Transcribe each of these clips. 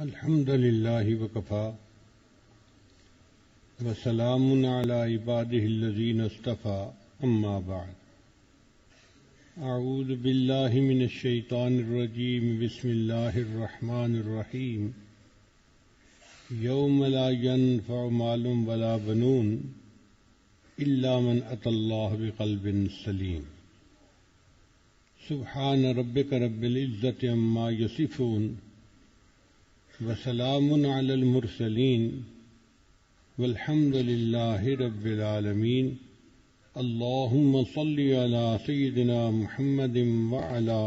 الحمد لله وكفى وسلام على عباده الذين اصطفى أما بعد أعوذ بالله من الشيطان الرجيم بسم الله الرحمن الرحيم يوم لا ينفع مال ولا بنون إلا من أتى الله بقلب سليم سبحان ربك رب العزة عما يصفون وسلام على المرسلين والحمد لله رب العالمين اللهم صل على سيدنا محمد وعلى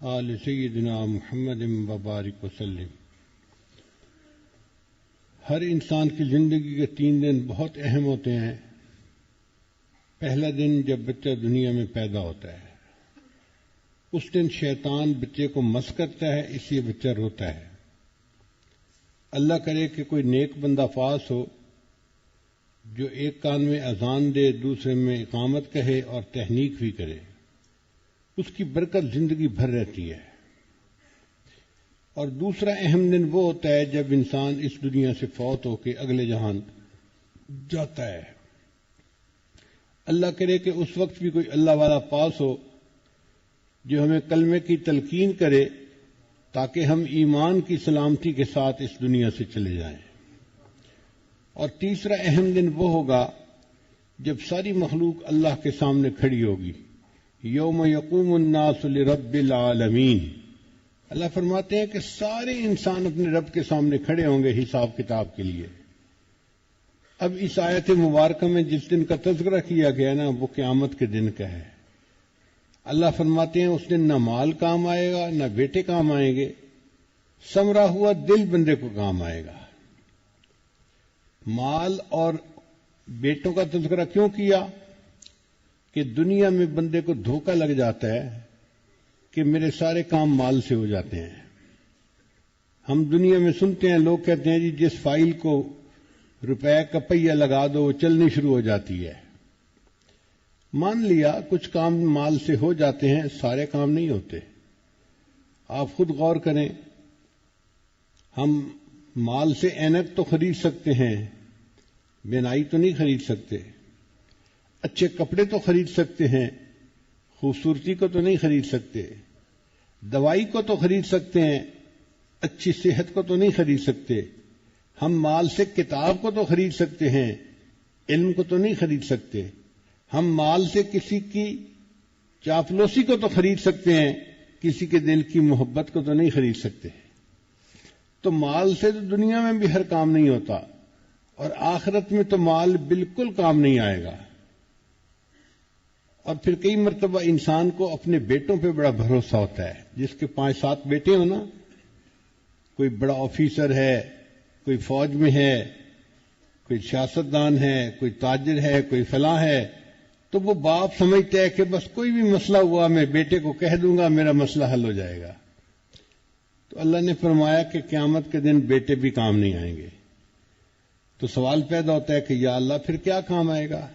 آل سيدنا محمد وبارك وسلم۔ ہر انسان کی زندگی کے 3 دن بہت اہم ہوتے ہیں۔ پہلا دن جب بچہ دنیا میں پیدا ہوتا ہے، اس دن شیطان بچے کو مس کرتا ہے، اس لیے بچہ روتا ہے۔ اللہ کرے کہ کوئی نیک بندہ پاس ہو جو ایک کان میں اذان دے، دوسرے میں اقامت کہے اور تحنیک بھی کرے، اس کی برکت زندگی بھر رہتی ہے۔ اور دوسرا اہم دن وہ ہوتا ہے جب انسان اس دنیا سے فوت ہو کے اگلے جہان جاتا ہے۔ اللہ کرے کہ اس وقت بھی کوئی اللہ والا پاس ہو جو ہمیں کلمے کی تلقین کرے تاکہ ہم ایمان کی سلامتی کے ساتھ اس دنیا سے چلے جائیں۔ اور تیسرا اہم دن وہ ہوگا جب ساری مخلوق اللہ کے سامنے کھڑی ہوگی، یوم یقوم الناس لرب العالمین۔ اللہ فرماتے ہیں کہ سارے انسان اپنے رب کے سامنے کھڑے ہوں گے حساب کتاب کے لیے۔ اب اس آیت مبارکہ میں جس دن کا تذکرہ کیا گیا نا، وہ قیامت کے دن کا ہے۔ اللہ فرماتے ہیں اس دن نہ مال کام آئے گا، نہ بیٹے کام آئیں گے، سمرا ہوا دل بندے کو کام آئے گا۔ مال اور بیٹوں کا تذکرہ کیوں کیا؟ کہ دنیا میں بندے کو دھوکہ لگ جاتا ہے کہ میرے سارے کام مال سے ہو جاتے ہیں۔ ہم دنیا میں سنتے ہیں، لوگ کہتے ہیں جی جس فائل کو روپے کا پہیہ لگا دو وہ چلنی شروع ہو جاتی ہے۔ مان لیا کچھ کام مال سے ہو جاتے ہیں، سارے کام نہیں ہوتے۔ آپ خود غور کریں، ہم مال سے اینک تو خرید سکتے ہیں، بینائی تو نہیں خرید سکتے۔ اچھے کپڑے تو خرید سکتے ہیں، خوبصورتی کو تو نہیں خرید سکتے۔ دوائی کو تو خرید سکتے ہیں، اچھی صحت کو تو نہیں خرید سکتے۔ ہم مال سے کتاب کو تو خرید سکتے ہیں، علم کو تو نہیں خرید سکتے۔ ہم مال سے کسی کی چاپلوسی کو تو خرید سکتے ہیں، کسی کے دل کی محبت کو تو نہیں خرید سکتے۔ تو مال سے تو دنیا میں بھی ہر کام نہیں ہوتا، اور آخرت میں تو مال بالکل کام نہیں آئے گا۔ اور پھر کئی مرتبہ انسان کو اپنے بیٹوں پہ بڑا بھروسہ ہوتا ہے۔ جس کے 5-7 بیٹے ہو نا، کوئی بڑا آفیسر ہے، کوئی فوج میں ہے، کوئی سیاستدان ہے، کوئی تاجر ہے، کوئی فلاں ہے، تو وہ باپ سمجھتا ہے کہ بس کوئی بھی مسئلہ ہوا میں بیٹے کو کہہ دوں گا، میرا مسئلہ حل ہو جائے گا۔ تو اللہ نے فرمایا کہ قیامت کے دن بیٹے بھی کام نہیں آئیں گے۔ تو سوال پیدا ہوتا ہے کہ یا اللہ پھر کیا کام آئے گا؟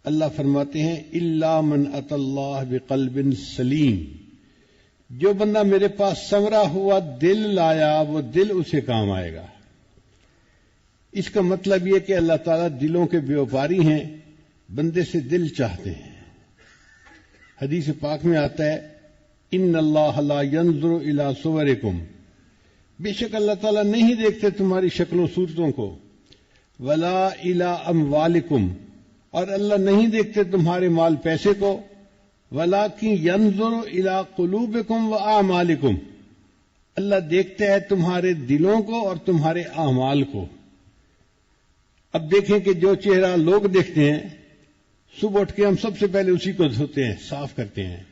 اللہ فرماتے ہیں الا من اتى اللہ بقلب سلیم۔ جو بندہ میرے پاس سنورا ہوا دل لایا، وہ دل اسے کام آئے گا۔ اس کا مطلب یہ کہ اللہ تعالیٰ دلوں کے بیوپاری ہیں، بندے سے دل چاہتے ہیں۔ حدیث پاک میں آتا ہے ان اللہ لا ينظر الى صورکم، بے شک اللہ تعالیٰ نہیں دیکھتے تمہاری شکلوں صورتوں کو، ولا الى اموالکم، اور اللہ نہیں دیکھتے تمہارے مال پیسے کو، ولکن ينظر الى قلوبکم واعمالکم، اللہ دیکھتے ہے تمہارے دلوں کو اور تمہارے اعمال کو۔ اب دیکھیں کہ جو چہرہ لوگ دیکھتے ہیں، صبح اٹھ کے ہم سب سے پہلے اسی کو دھوتے ہیں، صاف کرتے ہیں۔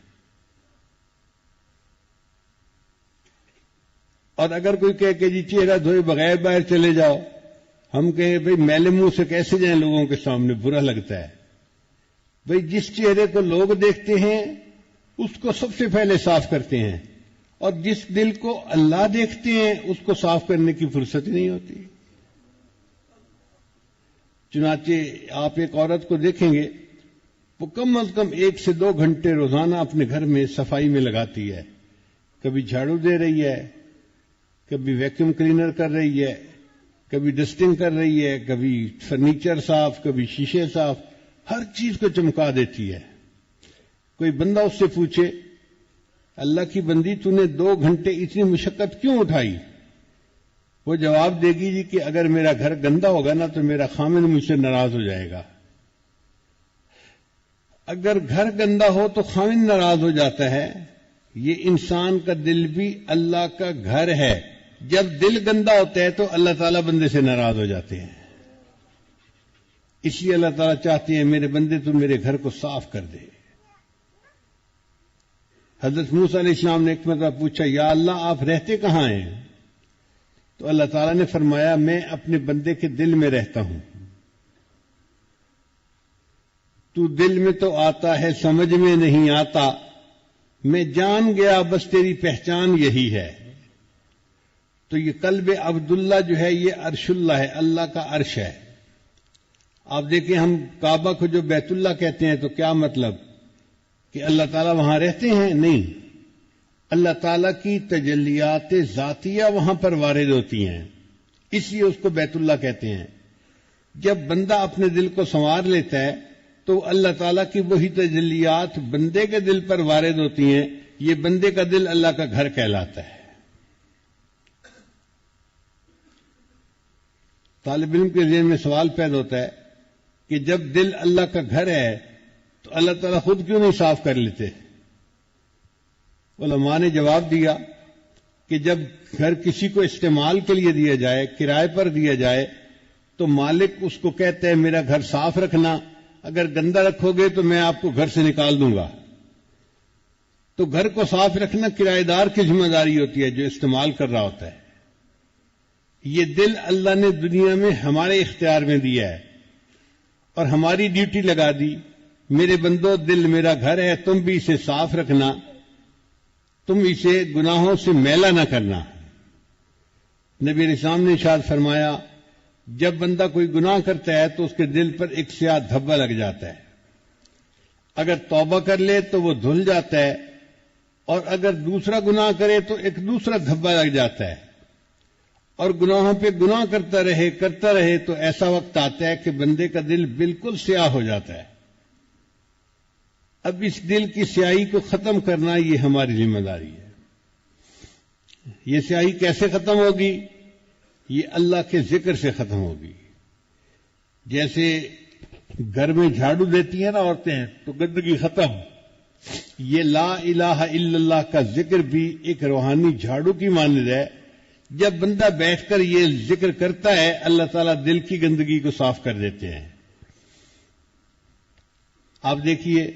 اور اگر کوئی کہے کہ جی چہرہ دھوئے بغیر باہر چلے جاؤ، ہم کہیں بھئی میلے منہ سے کیسے جائیں لوگوں کے سامنے، برا لگتا ہے۔ بھئی جس چہرے کو لوگ دیکھتے ہیں اس کو سب سے پہلے صاف کرتے ہیں، اور جس دل کو اللہ دیکھتے ہیں اس کو صاف کرنے کی فرصت ہی نہیں ہوتی۔ چنانچہ آپ ایک عورت کو دیکھیں گے، وہ کم از کم 1 سے 2 گھنٹے روزانہ اپنے گھر میں صفائی میں لگاتی ہے۔ کبھی جھاڑو دے رہی ہے، کبھی ویکیوم کلینر کر رہی ہے، کبھی ڈسٹنگ کر رہی ہے، کبھی فرنیچر صاف، کبھی شیشے صاف، ہر چیز کو چمکا دیتی ہے۔ کوئی بندہ اس سے پوچھے اللہ کی بندی تو نے 2 گھنٹے اتنی مشقت کیوں اٹھائی؟ وہ جواب دے گی جی کہ اگر میرا گھر گندا ہوگا نا تو میرا خامن مجھ سے ناراض ہو جائے گا۔ اگر گھر گندا ہو تو خامن ناراض ہو جاتا ہے۔ یہ انسان کا دل بھی اللہ کا گھر ہے، جب دل گندا ہوتا ہے تو اللہ تعالیٰ بندے سے ناراض ہو جاتے ہیں۔ اس لیے اللہ تعالیٰ چاہتے ہیں میرے بندے تو میرے گھر کو صاف کر دے۔ حضرت موسیٰ علیہ السلام نے ایک مرتبہ پوچھا یا اللہ آپ رہتے کہاں ہیں؟ تو اللہ تعالیٰ نے فرمایا میں اپنے بندے کے دل میں رہتا ہوں۔ تو دل میں تو آتا ہے سمجھ میں نہیں آتا، میں جان گیا بس تیری پہچان یہی ہے۔ تو یہ قلب عبداللہ جو ہے یہ عرش اللہ ہے، اللہ کا عرش ہے۔ آپ دیکھیں ہم کعبہ کو جو بیت اللہ کہتے ہیں تو کیا مطلب کہ اللہ تعالیٰ وہاں رہتے ہیں؟ نہیں، اللہ تعالیٰ کی تجلیات ذاتیہ وہاں پر وارد ہوتی ہیں، اس لیے اس کو بیت اللہ کہتے ہیں۔ جب بندہ اپنے دل کو سنوار لیتا ہے تو اللہ تعالیٰ کی وہی تجلیات بندے کے دل پر وارد ہوتی ہیں، یہ بندے کا دل اللہ کا گھر کہلاتا ہے۔ طالب علم کے ذہن میں سوال پیدا ہوتا ہے کہ جب دل اللہ کا گھر ہے تو اللہ تعالیٰ خود کیوں نہیں صاف کر لیتے؟ علماء نے جواب دیا کہ جب گھر کسی کو استعمال کے لیے دیا جائے، کرائے پر دیا جائے، تو مالک اس کو کہتا ہے میرا گھر صاف رکھنا، اگر گندا رکھو گے تو میں آپ کو گھر سے نکال دوں گا۔ تو گھر کو صاف رکھنا کرایہ دار کی ذمہ داری ہوتی ہے جو استعمال کر رہا ہوتا ہے۔ یہ دل اللہ نے دنیا میں ہمارے اختیار میں دیا ہے اور ہماری ڈیوٹی لگا دی، میرے بندو دل میرا گھر ہے، تم بھی اسے صاف رکھنا، تم اسے گناہوں سے میلا نہ کرنا۔ نبی علیہ السلام نے ارشاد فرمایا جب بندہ کوئی گناہ کرتا ہے تو اس کے دل پر ایک سیاہ دھبا لگ جاتا ہے، اگر توبہ کر لے تو وہ دھل جاتا ہے، اور اگر دوسرا گناہ کرے تو ایک دوسرا دھبا لگ جاتا ہے، اور گناہوں پہ گناہ کرتا رہے تو ایسا وقت آتا ہے کہ بندے کا دل بالکل سیاہ ہو جاتا ہے۔ اب اس دل کی سیاہی کو ختم کرنا یہ ہماری ذمہ داری ہے۔ یہ سیاہی کیسے ختم ہوگی؟ یہ اللہ کے ذکر سے ختم ہوگی۔ جیسے گھر میں جھاڑو دیتی ہیں نا عورتیں تو گندگی ختم، یہ لا الہ الا اللہ کا ذکر بھی ایک روحانی جھاڑو کی مانند ہے۔ جب بندہ بیٹھ کر یہ ذکر کرتا ہے اللہ تعالیٰ دل کی گندگی کو صاف کر دیتے ہیں۔ آپ دیکھیے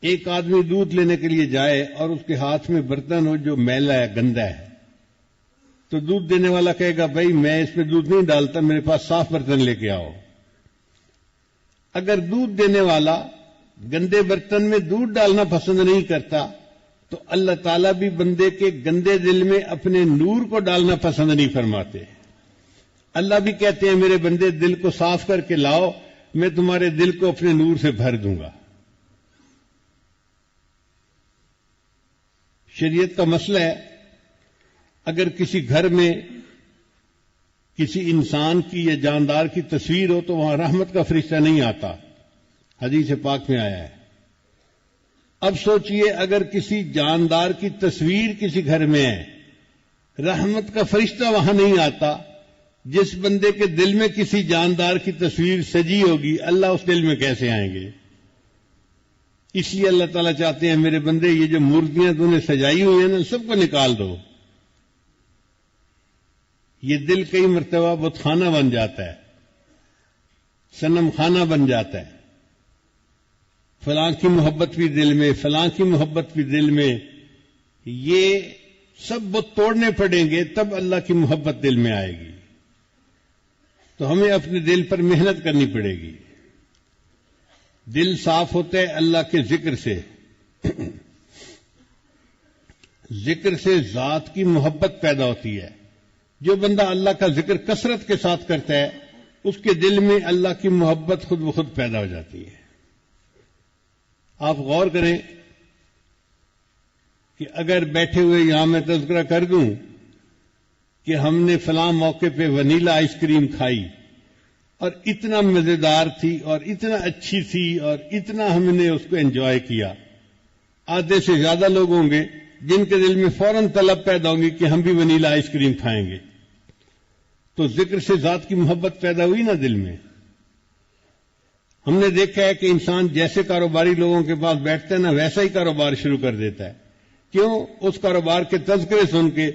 ایک آدمی دودھ لینے کے لیے جائے اور اس کے ہاتھ میں برتن ہو جو میلا ہے، گندا ہے، تو دودھ دینے والا کہے گا بھائی میں اس میں دودھ نہیں ڈالتا، میرے پاس صاف برتن لے کے آؤ۔ اگر دودھ دینے والا گندے برتن میں دودھ ڈالنا پسند نہیں کرتا تو اللہ تعالیٰ بھی بندے کے گندے دل میں اپنے نور کو ڈالنا پسند نہیں فرماتے۔ اللہ بھی کہتے ہیں میرے بندے دل کو صاف کر کے لاؤ، میں تمہارے دل کو اپنے نور سے بھر دوں گا۔ شریعت کا مسئلہ ہے اگر کسی گھر میں کسی انسان کی یا جاندار کی تصویر ہو تو وہاں رحمت کا فرشتہ نہیں آتا، حدیث پاک میں آیا ہے۔ اب سوچئے اگر کسی جاندار کی تصویر کسی گھر میں ہے، رحمت کا فرشتہ وہاں نہیں آتا، جس بندے کے دل میں کسی جاندار کی تصویر سجی ہوگی اللہ اس دل میں کیسے آئیں گے؟ اس لیے اللہ تعالیٰ چاہتے ہیں میرے بندے یہ جو مورتیاں تو نے سجائی ہوئی ہیں نا سب کو نکال دو۔ یہ دل کئی مرتبہ بت خانہ بن جاتا ہے، صنم خانہ بن جاتا ہے، فلاں کی محبت بھی دل میں، فلاں کی محبت بھی دل میں، یہ سب بت توڑنے پڑیں گے تب اللہ کی محبت دل میں آئے گی۔ تو ہمیں اپنے دل پر محنت کرنی پڑے گی۔ دل صاف ہوتا ہے اللہ کے ذکر سے، ذکر سے ذات کی محبت پیدا ہوتی ہے۔ جو بندہ اللہ کا ذکر کثرت کے ساتھ کرتا ہے اس کے دل میں اللہ کی محبت خود بخود پیدا ہو جاتی ہے۔ آپ غور کریں کہ اگر بیٹھے ہوئے یہاں میں تذکرہ کر دوں کہ ہم نے فلاں موقع پہ ونیلا آئس کریم کھائی اور اتنا مزیدار تھی اور اتنا اچھی تھی اور اتنا ہم نے اس کو انجوائے کیا. آدھے سے زیادہ لوگ ہوں گے جن کے دل میں فوراً طلب پیدا ہوگی کہ ہم بھی ونیلا آئس کریم کھائیں گے. تو ذکر سے ذات کی محبت پیدا ہوئی نا دل میں. ہم نے دیکھا ہے کہ انسان جیسے کاروباری لوگوں کے پاس بیٹھتا ہے نا ویسا ہی کاروبار شروع کر دیتا ہے. کیوں؟ اس کاروبار کے تذکرے سن کے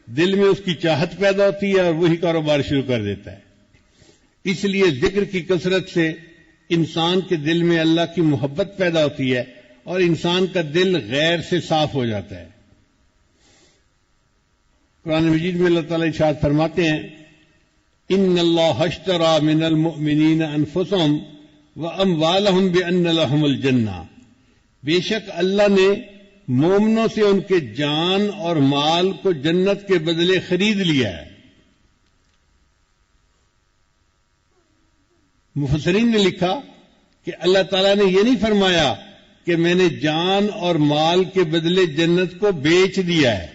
دل میں اس کی چاہت پیدا ہوتی ہے اور وہی کاروبار شروع کر دیتا ہے. اس لیے ذکر کی کثرت سے انسان کے دل میں اللہ کی محبت پیدا ہوتی ہے اور انسان کا دل غیر سے صاف ہو جاتا ہے. قرآن مجید میں اللہ تعالیٰ ارشاد فرماتے ہیں ان اللہ اشتری من المؤمنین انفسهم واموالهم بان لهم الجنہ. بے شک اللہ نے مومنوں سے ان کے جان اور مال کو جنت کے بدلے خرید لیا ہے. مفسرین نے لکھا کہ اللہ تعالیٰ نے یہ نہیں فرمایا کہ میں نے جان اور مال کے بدلے جنت کو بیچ دیا ہے.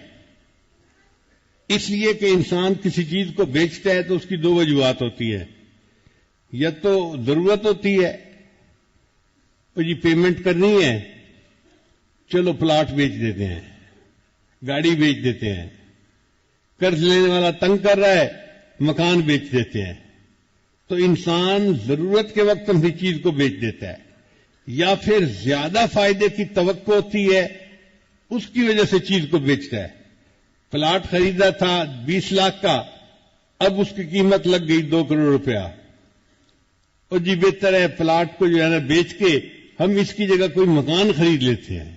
اس لیے کہ انسان کسی چیز کو بیچتا ہے تو اس کی دو وجوہات ہوتی ہے. یا تو ضرورت ہوتی ہے اور جی پیمنٹ کرنی ہے چلو پلاٹ بیچ دیتے ہیں, گاڑی بیچ دیتے ہیں, قرض لینے والا تنگ کر رہا ہے مکان بیچ دیتے ہیں. تو انسان ضرورت کے وقت اپنی چیز کو بیچ دیتا ہے. یا پھر زیادہ فائدے کی توقع ہوتی ہے اس کی وجہ سے چیز کو بیچتا ہے. پلاٹ خریدا تھا 20 لاکھ کا, اب اس کی قیمت لگ گئی 2 کروڑ روپیہ. اور جی بہتر ہے پلاٹ کو جو ہے نا بیچ کے ہم اس کی جگہ کوئی مکان خرید لیتے ہیں.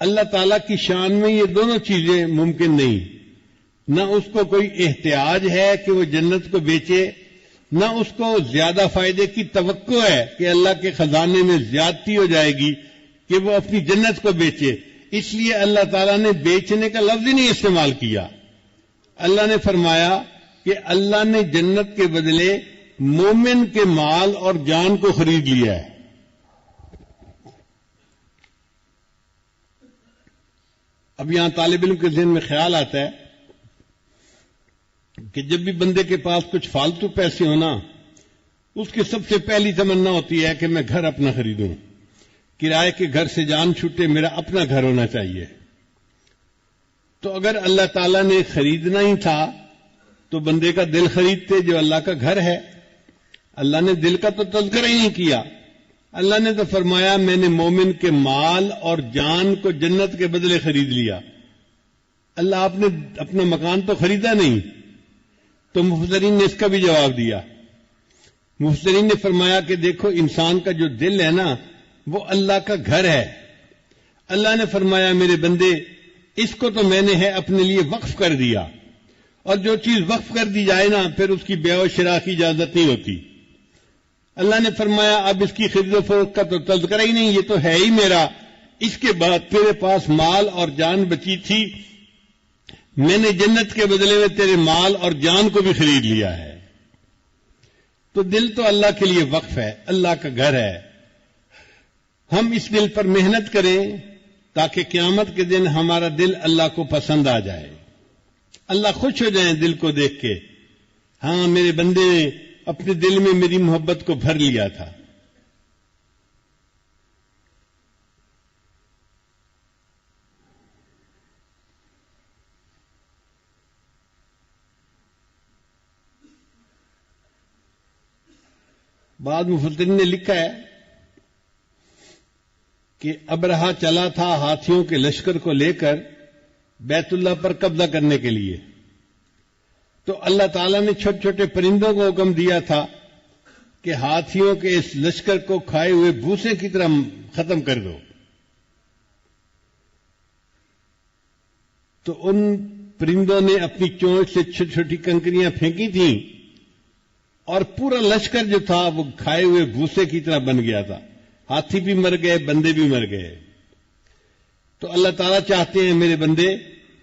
اللہ تعالیٰ کی شان میں یہ دونوں چیزیں ممکن نہیں. نہ اس کو کوئی احتیاج ہے کہ وہ جنت کو بیچے, نہ اس کو زیادہ فائدے کی توقع ہے کہ اللہ کے خزانے میں زیادتی ہو جائے گی کہ وہ اپنی جنت کو بیچے. اس لیے اللہ تعالیٰ نے بیچنے کا لفظ ہی نہیں استعمال کیا. اللہ نے فرمایا کہ اللہ نے جنت کے بدلے مومن کے مال اور جان کو خرید لیا ہے. اب یہاں طالب علم کے ذہن میں خیال آتا ہے کہ جب بھی بندے کے پاس کچھ فالتو پیسے ہونا اس کی سب سے پہلی تمنا ہوتی ہے کہ میں گھر اپنا خریدوں, کرائے کے گھر سے جان چھوٹے, میرا اپنا گھر ہونا چاہیے. تو اگر اللہ تعالیٰ نے خریدنا ہی تھا تو بندے کا دل خریدتے جو اللہ کا گھر ہے. اللہ نے دل کا تو تذکرہ ہی نہیں کیا. اللہ نے تو فرمایا میں نے مومن کے مال اور جان کو جنت کے بدلے خرید لیا. اللہ آپ نے اپنا مکان تو خریدا نہیں. تو مفسرین نے اس کا بھی جواب دیا. مفسرین نے فرمایا کہ دیکھو انسان کا جو دل ہے نا وہ اللہ کا گھر ہے. اللہ نے فرمایا میرے بندے اس کو تو میں نے ہے اپنے لیے وقف کر دیا, اور جو چیز وقف کر دی جائے نا پھر اس کی بیع و شراء کی اجازت نہیں ہوتی. اللہ نے فرمایا اب اس کی خرید و فروخت کا تو تذکرہ ہی نہیں, یہ تو ہے ہی میرا. اس کے بعد تیرے پاس مال اور جان بچی تھی, میں نے جنت کے بدلے میں تیرے مال اور جان کو بھی خرید لیا ہے. تو دل تو اللہ کے لیے وقف ہے, اللہ کا گھر ہے. ہم اس دل پر محنت کریں تاکہ قیامت کے دن ہمارا دل اللہ کو پسند آ جائے, اللہ خوش ہو جائیں دل کو دیکھ کے. ہاں میرے بندے نے اپنے دل میں میری محبت کو بھر لیا تھا. بعض مفسرین نے لکھا ہے کہ ابرہا چلا تھا ہاتھیوں کے لشکر کو لے کر بیت اللہ پر قبضہ کرنے کے لیے. تو اللہ تعالیٰ نے چھوٹے چھوٹے پرندوں کو حکم دیا تھا کہ ہاتھیوں کے اس لشکر کو کھائے ہوئے بھوسے کی طرح ختم کر دو. تو ان پرندوں نے اپنی چونچ سے چھوٹی چھوٹی کنکریاں پھینکی تھیں اور پورا لشکر جو تھا وہ کھائے ہوئے بھوسے کی طرح بن گیا تھا. ہاتھی بھی مر گئے, بندے بھی مر گئے. تو اللہ تعالیٰ چاہتے ہیں میرے بندے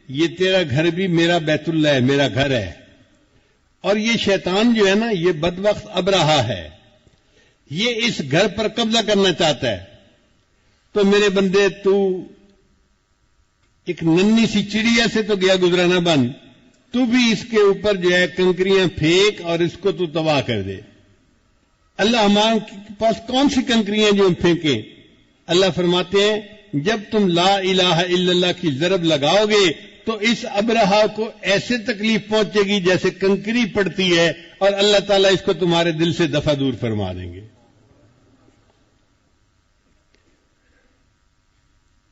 یہ تیرا گھر بھی میرا بیت اللہ ہے, میرا گھر ہے. اور یہ شیطان جو ہے نا یہ بدبخت ابرہا ہے, یہ اس گھر پر قبضہ کرنا چاہتا ہے. تو میرے بندے تو ایک ننھی سی چڑیا سے تو گیا گزرا نہ بن, تو بھی اس کے اوپر جو ہے کنکریاں پھینک اور اس کو تو تباہ کر دے. اللہ ہمارے پاس کون سی کنکریاں جو ہم پھینکیں؟ اللہ فرماتے ہیں جب تم لا الہ الا اللہ کی ضرب لگاؤ گے تو اس ابرہا کو ایسے تکلیف پہنچے گی جیسے کنکری پڑتی ہے، اور اللہ تعالیٰ اس کو تمہارے دل سے دفع دور فرما دیں گے.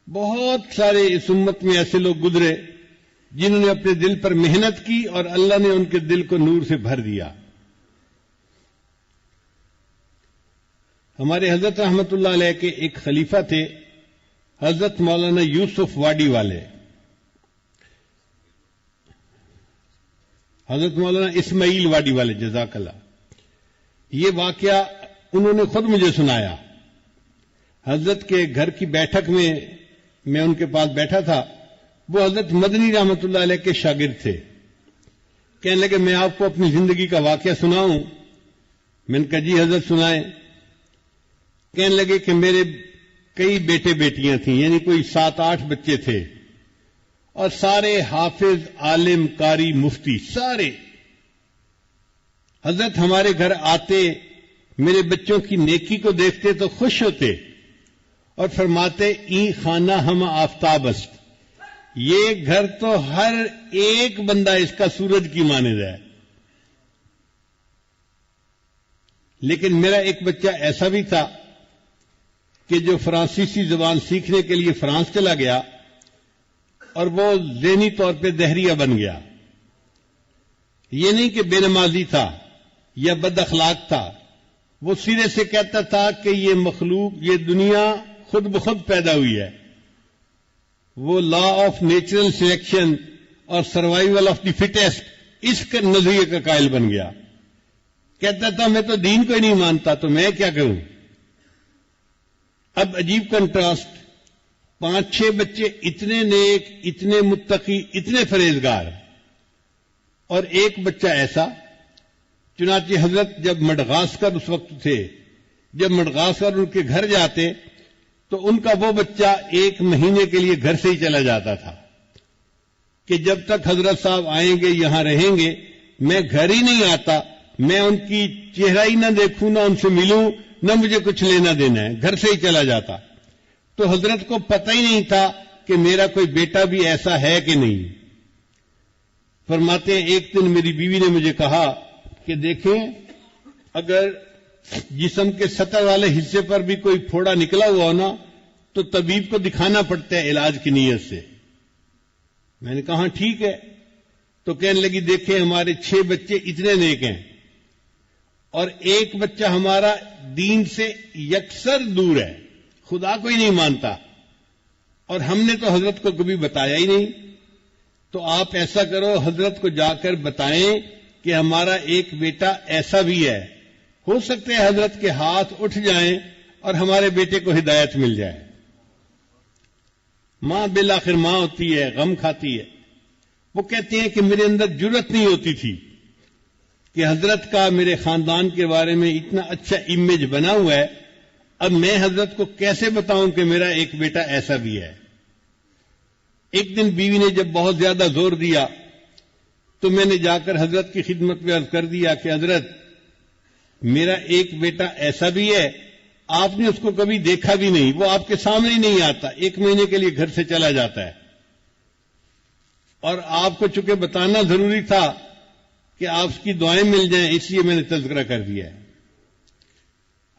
بہت سارے اس امت میں ایسے لوگ گزرے جنہوں نے اپنے دل پر محنت کی اور اللہ نے ان کے دل کو نور سے بھر دیا. ہمارے حضرت رحمت اللہ علیہ کے ایک خلیفہ تھے، حضرت مولانا یوسف واڈی والے. حضرت مولانا اسماعیل واڈی والے، جزاک اللہ. یہ واقعہ انہوں نے خود مجھے سنایا. حضرت کے گھر کی بیٹھک میں میں ان کے پاس بیٹھا تھا. وہ حضرت مدنی رحمت اللہ علیہ کے شاگرد تھے. کہنے لگے میں آپ کو اپنی زندگی کا واقعہ سناؤں؟ میں نے کہا جی حضرت سنائیں. کہنے لگے کہ میرے کئی بیٹے بیٹیاں تھیں، یعنی کوئی 7-8 بچے تھے، اور سارے حافظ، عالم، قاری، مفتی، سارے. حضرت ہمارے گھر آتے، میرے بچوں کی نیکی کو دیکھتے تو خوش ہوتے اور فرماتے این خانہ ہم آفتاب است، یہ گھر تو ہر ایک بندہ اس کا سورج کی مانند ہے. لیکن میرا ایک بچہ ایسا بھی تھا کہ جو فرانسیسی زبان سیکھنے کے لیے فرانس چلا گیا اور وہ ذہنی طور پہ دہریہ بن گیا. یہ نہیں کہ بے نمازی تھا یا بد اخلاق تھا، وہ سرے سے کہتا تھا کہ یہ مخلوق، یہ دنیا خود بخود پیدا ہوئی ہے. وہ لا آف نیچرل سلیکشن اور سروائیول آف دی فٹیسٹ، اس کے نظریے کا قائل بن گیا. کہتا تھا میں تو دین کو ہی نہیں مانتا، تو میں کیا کروں. اب عجیب کنٹراسٹ، 5-6 بچے اتنے نیک، اتنے متقی، اتنے پرہیزگار، اور ایک بچہ ایسا. چنانچہ حضرت جب مڈغاسکر اس وقت تھے، جب مڈغاسکر ان کے گھر جاتے تو ان کا وہ بچہ 1 مہینے کے لیے گھر سے ہی چلا جاتا تھا کہ جب تک حضرت صاحب آئیں گے، یہاں رہیں گے، میں گھر ہی نہیں آتا، میں ان کی چہرہ ہی نہ دیکھوں، نہ ان سے ملوں، نہ مجھے کچھ لینا دینا ہے، گھر سے ہی چلا جاتا. تو حضرت کو پتہ ہی نہیں تھا کہ میرا کوئی بیٹا بھی ایسا ہے کہ نہیں. فرماتے ہیں ایک دن میری بیوی نے مجھے کہا کہ دیکھیں اگر جسم کے سطح والے حصے پر بھی کوئی پھوڑا نکلا ہوا ہو نا تو طبیب کو دکھانا پڑتا ہے علاج کی نیت سے. میں نے کہا ٹھیک ہے. تو کہنے لگی دیکھیں ہمارے 6 بچے اتنے نیک ہیں اور ایک بچہ ہمارا دین سے یکسر دور ہے، خدا کو ہی نہیں مانتا، اور ہم نے تو حضرت کو کبھی بتایا ہی نہیں. تو آپ ایسا کرو، حضرت کو جا کر بتائیں کہ ہمارا ایک بیٹا ایسا بھی ہے. ہو سکتا ہے حضرت کے ہاتھ اٹھ جائیں اور ہمارے بیٹے کو ہدایت مل جائے. ماں بالآخر ماں ہوتی ہے، غم کھاتی ہے. وہ کہتے ہیں کہ میرے اندر جرأت نہیں ہوتی تھی کہ حضرت کا میرے خاندان کے بارے میں اتنا اچھا امیج بنا ہوا ہے، اب میں حضرت کو کیسے بتاؤں کہ میرا ایک بیٹا ایسا بھی ہے. ایک دن بیوی نے جب بہت زیادہ زور دیا تو میں نے جا کر حضرت کی خدمت میں عرض کر دیا کہ حضرت میرا ایک بیٹا ایسا بھی ہے، آپ نے اس کو کبھی دیکھا بھی نہیں، وہ آپ کے سامنے ہی نہیں آتا، 1 مہینے کے لیے گھر سے چلا جاتا ہے، اور آپ کو چونکہ بتانا ضروری تھا کہ آپ کی دعائیں مل جائیں، اس لیے میں نے تذکرہ کر دیا ہے.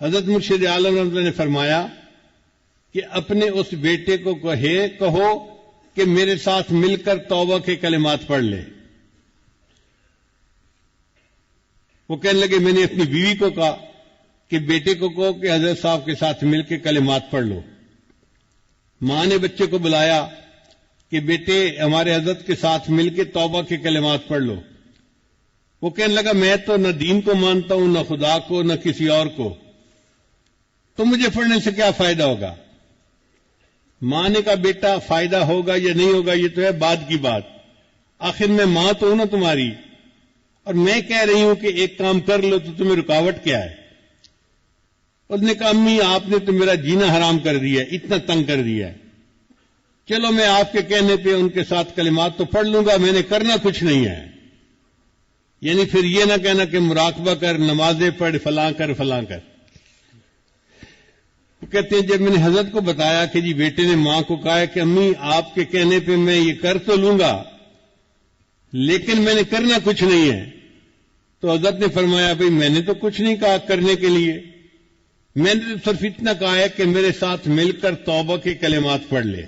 حضرت مرشد عالم رحمۃ اللہ نے فرمایا کہ اپنے اس بیٹے کو کہو کہ میرے ساتھ مل کر توبہ کے کلمات پڑھ لے. وہ کہنے لگے میں نے اپنی بیوی کو کہا کہ بیٹے کو کہو کہ حضرت صاحب کے ساتھ مل کے کلمات پڑھ لو. ماں نے بچے کو بلایا کہ بیٹے ہمارے حضرت کے ساتھ مل کے توبہ کے کلمات پڑھ لو. وہ کہنے لگا میں تو نہ دین کو مانتا ہوں، نہ خدا کو، نہ کسی اور کو، تو مجھے پڑھنے سے کیا فائدہ ہوگا. ماں نے کہا بیٹا فائدہ ہوگا یا نہیں ہوگا یہ تو ہے بعد کی بات، آخر میں ماں تو ہوں نا تمہاری، اور میں کہہ رہی ہوں کہ ایک کام کر لو تو تمہیں رکاوٹ کیا ہے. اس نے کہا امی آپ نے تو میرا جینا حرام کر دیا، اتنا تنگ کر دیا ہے، چلو میں آپ کے کہنے پہ ان کے ساتھ کلمات تو پڑھ لوں گا، میں نے کرنا کچھ نہیں ہے. یعنی پھر یہ نہ کہنا کہ مراقبہ کر، نمازیں پڑھ، فلاں کر فلاں کر. کہتے ہیں جب میں نے حضرت کو بتایا کہ جی بیٹے نے ماں کو کہا ہے کہ امی آپ کے کہنے پہ میں یہ کر تو لوں گا لیکن میں نے کرنا کچھ نہیں ہے، تو حضرت نے فرمایا بھئی میں نے تو کچھ نہیں کہا کرنے کے لیے، میں نے تو صرف اتنا کہا ہے کہ میرے ساتھ مل کر توبہ کے کلمات پڑھ لے.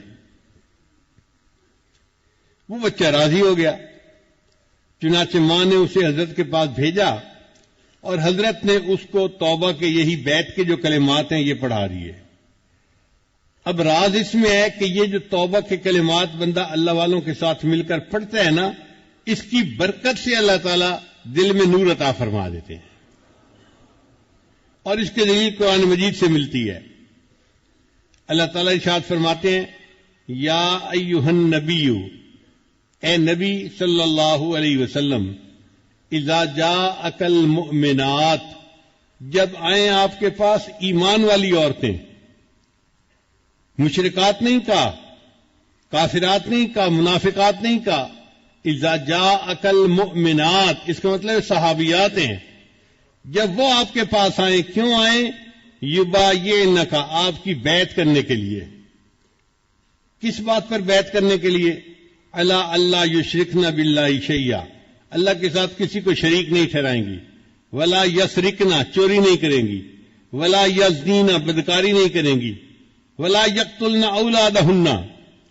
وہ بچہ راضی ہو گیا. چنانچہ ماں نے اسے حضرت کے پاس بھیجا اور حضرت نے اس کو توبہ کے یہی بیت کے جو کلمات ہیں یہ پڑھا دیے. اب راز اس میں ہے کہ یہ جو توبہ کے کلمات بندہ اللہ والوں کے ساتھ مل کر پڑھتا ہے نا، اس کی برکت سے اللہ تعالیٰ دل میں نور عطا فرما دیتے ہیں، اور اس کے دلیل قرآن مجید سے ملتی ہے. اللہ تعالیٰ ارشاد فرماتے ہیں یا ایھا النبی، اے نبی صلی اللہ علیہ وسلم، اذا جاءک المؤمنات، جب آئیں آپ کے پاس ایمان والی عورتیں، مشرکات نہیں کہا، کافرات نہیں کہا، منافقات نہیں کہا، اذا جاءک المؤمنات، اس کا مطلب صحابیات ہیں. جب وہ آپ کے پاس آئیں، کیوں آئیں؟ یبایعنک، آپ کی بیعت کرنے کے لیے. کس بات پر بیعت کرنے کے لیے؟ الا اللہ یشرکن باللہ شیئا، اللہ کے ساتھ کسی کو شریک نہیں ٹھہرائیں گی. ولا یسرکنا، چوری نہیں کریں گی. ولا یزنینا، بدکاری نہیں کریں گی. ولا یقتلن اولادہن،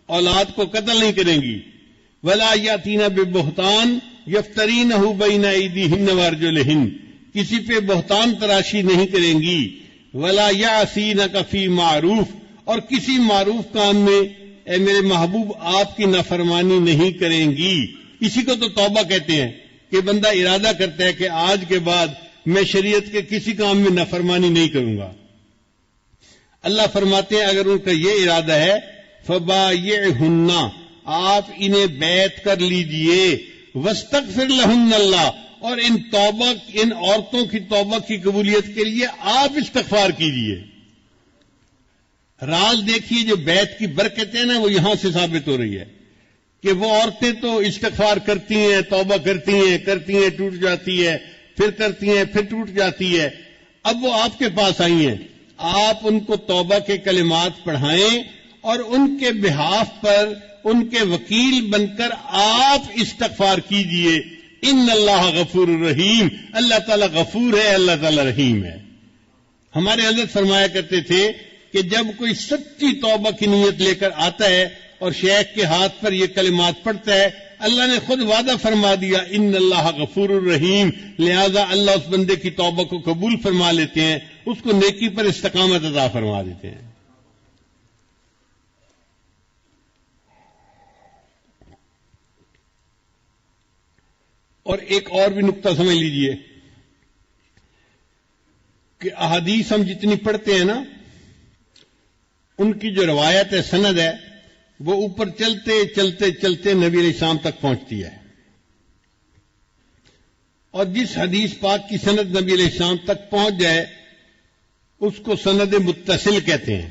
اولاد کو قتل نہیں کریں گی. ولا یاتین ببہتان یفترینہ بین ایدیہن وارجلہن، کسی پہ بہتان تراشی نہیں کریں گی. ولا یعصینک فی معروف، اور کسی معروف کام میں اے میرے محبوب آپ کی نافرمانی نہیں کریں گی. اسی کو تو توبہ کہتے ہیں کہ بندہ ارادہ کرتا ہے کہ آج کے بعد میں شریعت کے کسی کام میں نافرمانی نہیں کروں گا. اللہ فرماتے ہیں اگر ان کا یہ ارادہ ہے فبایعہن، آپ انہیں بیعت کر لیجئے. واستغفر لہن اللہ، اور ان عورتوں کی توبہ کی قبولیت کے لیے آپ استغفار کیجئے. راز دیکھیے جو بیعت کی برکت ہے نا وہ یہاں سے ثابت ہو رہی ہے کہ وہ عورتیں تو استغفار کرتی ہیں، توبہ کرتی ہیں ٹوٹ جاتی ہے، پھر کرتی ہیں پھر ٹوٹ جاتی ہے. اب وہ آپ کے پاس آئی ہیں، آپ ان کو توبہ کے کلمات پڑھائیں اور ان کے بہاف پر ان کے وکیل بن کر آپ استغفار کیجئے. ان اللہ غفور الرحیم، اللہ تعالیٰ غفور ہے، اللہ تعالیٰ رحیم ہے. ہمارے حضرت فرمایا کرتے تھے کہ جب کوئی سچی توبہ کی نیت لے کر آتا ہے اور شیخ کے ہاتھ پر یہ کلمات پڑھتا ہے، اللہ نے خود وعدہ فرما دیا ان اللہ غفور الرحیم، لہذا اللہ اس بندے کی توبہ کو قبول فرما لیتے ہیں، اس کو نیکی پر استقامت عطا فرما دیتے ہیں. اور ایک اور بھی نقطہ سمجھ لیجئے کہ احادیث ہم جتنی پڑھتے ہیں نا، ان کی جو روایت ہے، سند ہے، وہ اوپر چلتے چلتے چلتے نبی علیہ السلام تک پہنچتی ہے. اور جس حدیث پاک کی سند نبی علیہ السلام تک پہنچ جائے اس کو سند متصل کہتے ہیں،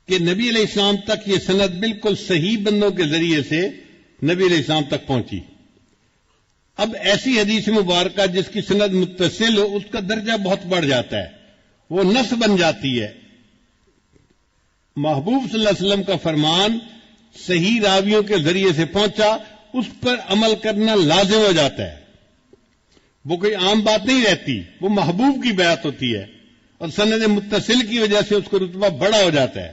کہ نبی علیہ السلام تک یہ سند بالکل صحیح بندوں کے ذریعے سے نبی علیہ السلام تک پہنچی. اب ایسی حدیث مبارکہ جس کی سند متصل ہو اس کا درجہ بہت بڑھ جاتا ہے، وہ نص بن جاتی ہے. محبوب صلی اللہ علیہ وسلم کا فرمان صحیح راویوں کے ذریعے سے پہنچا، اس پر عمل کرنا لازم ہو جاتا ہے. وہ کوئی عام بات نہیں رہتی، وہ محبوب کی بیعت ہوتی ہے اور سند متصل کی وجہ سے اس کا رتبہ بڑا ہو جاتا ہے.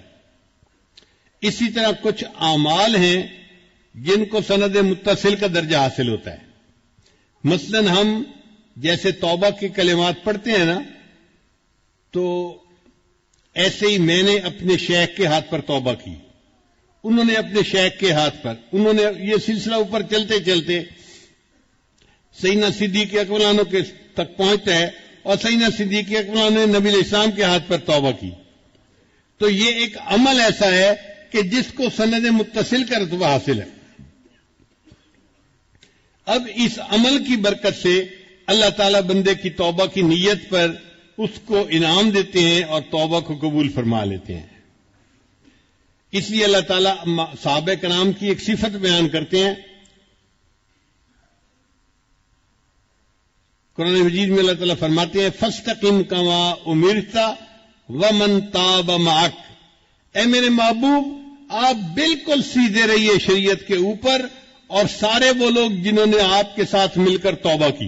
اسی طرح کچھ اعمال ہیں جن کو سند متصل کا درجہ حاصل ہوتا ہے. مثلا ہم جیسے توبہ کے کلمات پڑھتے ہیں نا، تو ایسے ہی میں نے اپنے شیخ کے ہاتھ پر توبہ کی، انہوں نے اپنے شیخ کے ہاتھ پر، انہوں نے، یہ سلسلہ اوپر چلتے چلتے سیدنا صدیق اکبر عنہ کے تک پہنچتا ہے اور سیدنا صدیق اکبر عنہ نے نبی علیہ السلام کے ہاتھ پر توبہ کی. تو یہ ایک عمل ایسا ہے کہ جس کو سند متصل کا رتبہ حاصل ہے. اب اس عمل کی برکت سے اللہ تعالیٰ بندے کی توبہ کی نیت پر اس کو انعام دیتے ہیں اور توبہ کو قبول فرما لیتے ہیں. اس لیے اللہ تعالیٰ صحابہ کرام کی ایک صفت بیان کرتے ہیں. قرآن مجید میں اللہ تعالیٰ فرماتے ہیں فاستقم کما امرت ومن تاب معک. اے میرے محبوب آپ بالکل سیدھے رہیے شریعت کے اوپر، اور سارے وہ لوگ جنہوں نے آپ کے ساتھ مل کر توبہ کی.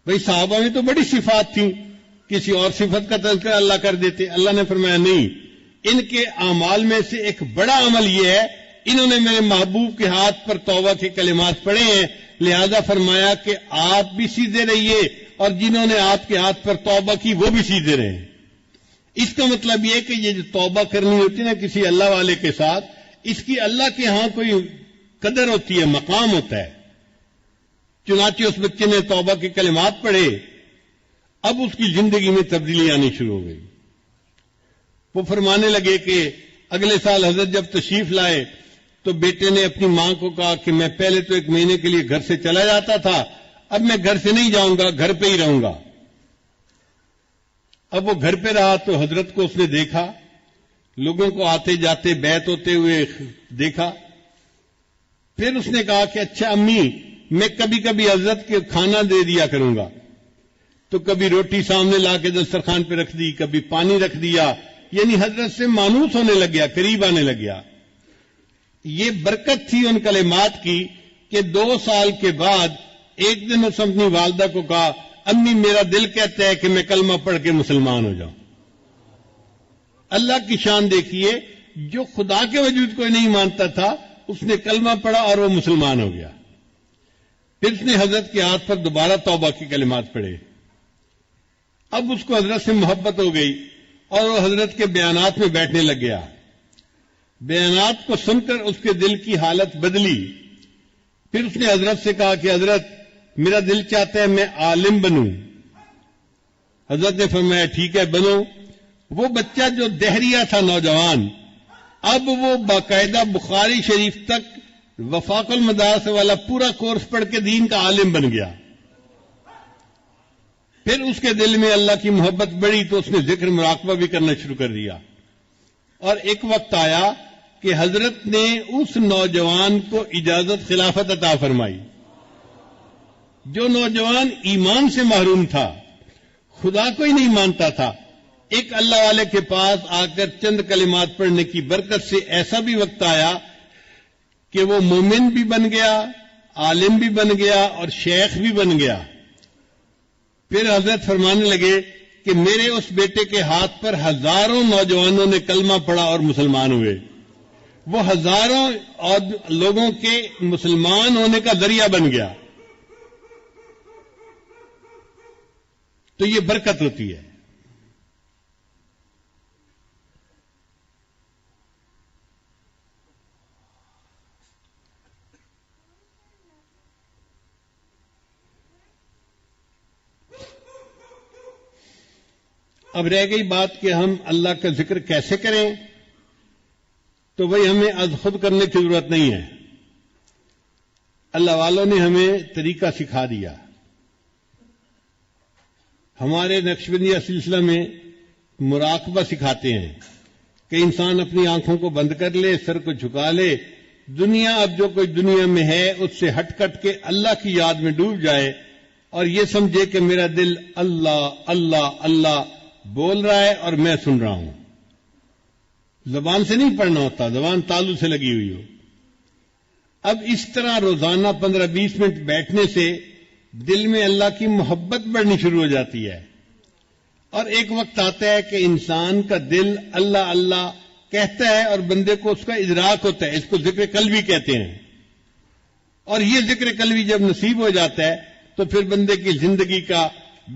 بھئی صحابہ میں تو بڑی صفات تھیں، کسی اور صفت کا تذکرہ اللہ کر دیتے. اللہ نے فرمایا نہیں، ان کے اعمال میں سے ایک بڑا عمل یہ ہے انہوں نے میرے محبوب کے ہاتھ پر توبہ کے کلمات پڑھے ہیں، لہذا فرمایا کہ آپ بھی سیدھے رہیے اور جنہوں نے آپ کے ہاتھ پر توبہ کی وہ بھی سیدھے رہیں. اس کا مطلب یہ کہ یہ جو توبہ کرنی ہوتی ہے نا کسی اللہ والے کے ساتھ، اس کی اللہ کے ہاں کوئی قدر ہوتی ہے، مقام ہوتا ہے. چنانچہ اس بچے نے توبہ کے کلمات پڑھے، اب اس کی زندگی میں تبدیلی آنی شروع ہو گئی. وہ فرمانے لگے کہ اگلے سال حضرت جب تشریف لائے تو بیٹے نے اپنی ماں کو کہا کہ میں پہلے تو 1 مہینے کے لیے گھر سے چلا جاتا تھا، اب میں گھر سے نہیں جاؤں گا، گھر پہ ہی رہوں گا. اب وہ گھر پہ رہا تو حضرت کو اس نے دیکھا، لوگوں کو آتے جاتے بیعت ہوتے ہوئے دیکھا. پھر اس نے کہا کہ اچھا امی، میں کبھی کبھی حضرت کے کھانا دے دیا کروں گا. تو کبھی روٹی سامنے لا کے دسترخوان پہ رکھ دی، کبھی پانی رکھ دیا، یعنی حضرت سے مانوس ہونے لگ گیا، قریب آنے لگ گیا. یہ برکت تھی ان کلمات کی کہ 2 سال کے بعد ایک دن اس اپنی والدہ کو کہا امی میرا دل کہتا ہے کہ میں کلمہ پڑھ کے مسلمان ہو جاؤں. اللہ کی شان دیکھیے، جو خدا کے وجود کو نہیں مانتا تھا اس نے کلمہ پڑھا اور وہ مسلمان ہو گیا. پھر اس نے حضرت کے ہاتھ پر دوبارہ توبہ کے کلمات پڑھے. اب اس کو حضرت سے محبت ہو گئی اور وہ حضرت کے بیانات میں بیٹھنے لگ گیا. بیانات کو سن کر اس کے دل کی حالت بدلی. پھر اس نے حضرت سے کہا کہ حضرت میرا دل چاہتا ہے میں عالم بنوں. حضرت نے فرمایا ٹھیک ہے بنو. وہ بچہ جو دہریہ تھا نوجوان، اب وہ باقاعدہ بخاری شریف تک وفاق المدارس والا پورا کورس پڑھ کے دین کا عالم بن گیا. پھر اس کے دل میں اللہ کی محبت بڑھی تو اس نے ذکر مراقبہ بھی کرنا شروع کر دیا. اور ایک وقت آیا کہ حضرت نے اس نوجوان کو اجازت خلافت عطا فرمائی. جو نوجوان ایمان سے محروم تھا، خدا کو ہی نہیں مانتا تھا، ایک اللہ والے کے پاس آ کر چند کلمات پڑھنے کی برکت سے ایسا بھی وقت آیا کہ وہ مومن بھی بن گیا، عالم بھی بن گیا اور شیخ بھی بن گیا. پھر حضرت فرمانے لگے کہ میرے اس بیٹے کے ہاتھ پر ہزاروں نوجوانوں نے کلمہ پڑھا اور مسلمان ہوئے. وہ ہزاروں اور لوگوں کے مسلمان ہونے کا ذریعہ بن گیا. تو یہ برکت ہوتی ہے. اب رہ گئی بات کہ ہم اللہ کا ذکر کیسے کریں، تو وہی ہمیں از خود کرنے کی ضرورت نہیں ہے. اللہ والوں نے ہمیں طریقہ سکھا دیا. ہمارے نقشبندیہ سلسلہ میں مراقبہ سکھاتے ہیں کہ انسان اپنی آنکھوں کو بند کر لے، سر کو جھکا لے، دنیا اب جو کوئی دنیا میں ہے اس سے ہٹ کٹ کے اللہ کی یاد میں ڈوب جائے اور یہ سمجھے کہ میرا دل اللہ اللہ اللہ بول رہا ہے اور میں سن رہا ہوں. زبان سے نہیں پڑھنا ہوتا، زبان تالو سے لگی ہوئی ہو. اب اس طرح روزانہ 15-20 منٹ بیٹھنے سے دل میں اللہ کی محبت بڑھنی شروع ہو جاتی ہے. اور ایک وقت آتا ہے کہ انسان کا دل اللہ اللہ کہتا ہے اور بندے کو اس کا ادراک ہوتا ہے. اس کو ذکر قلبی کہتے ہیں. اور یہ ذکر قلبی جب نصیب ہو جاتا ہے تو پھر بندے کی زندگی کا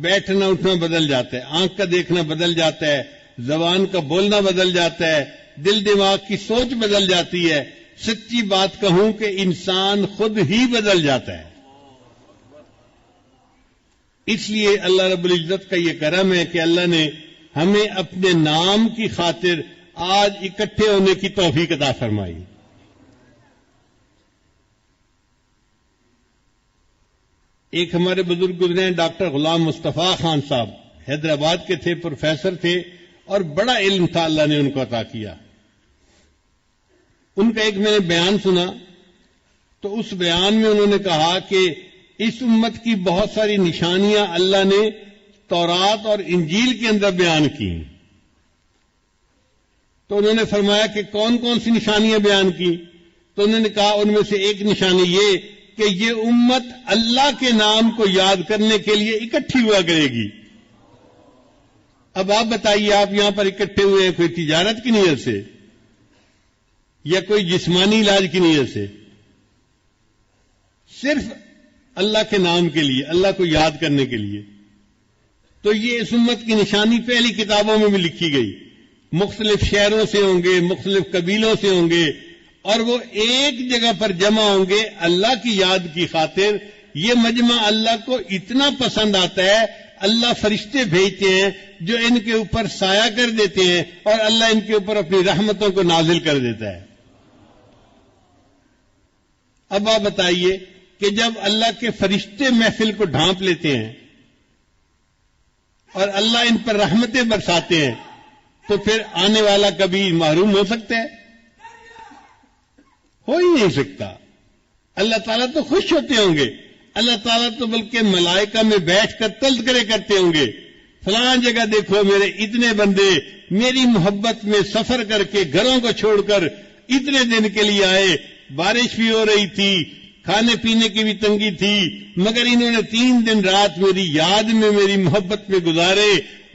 بیٹھنا اٹھنا بدل جاتا ہے، آنکھ کا دیکھنا بدل جاتا ہے، زبان کا بولنا بدل جاتا ہے، دل دماغ کی سوچ بدل جاتی ہے. سچی بات کہوں کہ انسان خود ہی بدل جاتا ہے. اس لیے اللہ رب العزت کا یہ کرم ہے کہ اللہ نے ہمیں اپنے نام کی خاطر آج اکٹھے ہونے کی توفیق عطا فرمائی. ایک ہمارے بزرگ گزرے ہیں ڈاکٹر غلام مصطفیٰ خان صاحب، حیدرآباد کے تھے، پروفیسر تھے اور بڑا علم تھا اللہ نے ان کو عطا کیا. ان کا ایک میں نے بیان سنا تو اس بیان میں انہوں نے کہا کہ اس امت کی بہت ساری نشانیاں اللہ نے تورات اور انجیل کے اندر بیان کی. تو انہوں نے فرمایا کہ کون کون سی نشانیاں بیان کی؟ تو انہوں نے کہا ان میں سے ایک نشانی یہ کہ یہ امت اللہ کے نام کو یاد کرنے کے لیے اکٹھی ہوا کرے گی. اب آپ بتائیے، آپ یہاں پر اکٹھے ہوئے ہیں کوئی تجارت کی نیت سے یا کوئی جسمانی علاج کی نیت سے؟ صرف اللہ کے نام کے لیے، اللہ کو یاد کرنے کے لیے. تو یہ اس امت کی نشانی پہلی کتابوں میں بھی لکھی گئی. مختلف شہروں سے ہوں گے، مختلف قبیلوں سے ہوں گے، اور وہ ایک جگہ پر جمع ہوں گے اللہ کی یاد کی خاطر. یہ مجمع اللہ کو اتنا پسند آتا ہے، اللہ فرشتے بھیجتے ہیں جو ان کے اوپر سایہ کر دیتے ہیں اور اللہ ان کے اوپر اپنی رحمتوں کو نازل کر دیتا ہے. اب آپ بتائیے کہ جب اللہ کے فرشتے محفل کو ڈھانپ لیتے ہیں اور اللہ ان پر رحمتیں برساتے ہیں تو پھر آنے والا کبھی محروم ہو سکتا ہے؟ ہو ہی نہیں سکتا. اللہ تعالیٰ تو خوش ہوتے ہوں گے. اللہ تعالیٰ تو بلکہ ملائکہ میں بیٹھ کر تذکرے کرتے ہوں گے، فلاں جگہ دیکھو میرے اتنے بندے میری محبت میں سفر کر کے گھروں کو چھوڑ کر اتنے دن کے لیے آئے. بارش بھی ہو رہی تھی، کھانے پینے کی بھی تنگی تھی، مگر انہوں نے 3 دن رات میری یاد میں، میری محبت میں گزارے.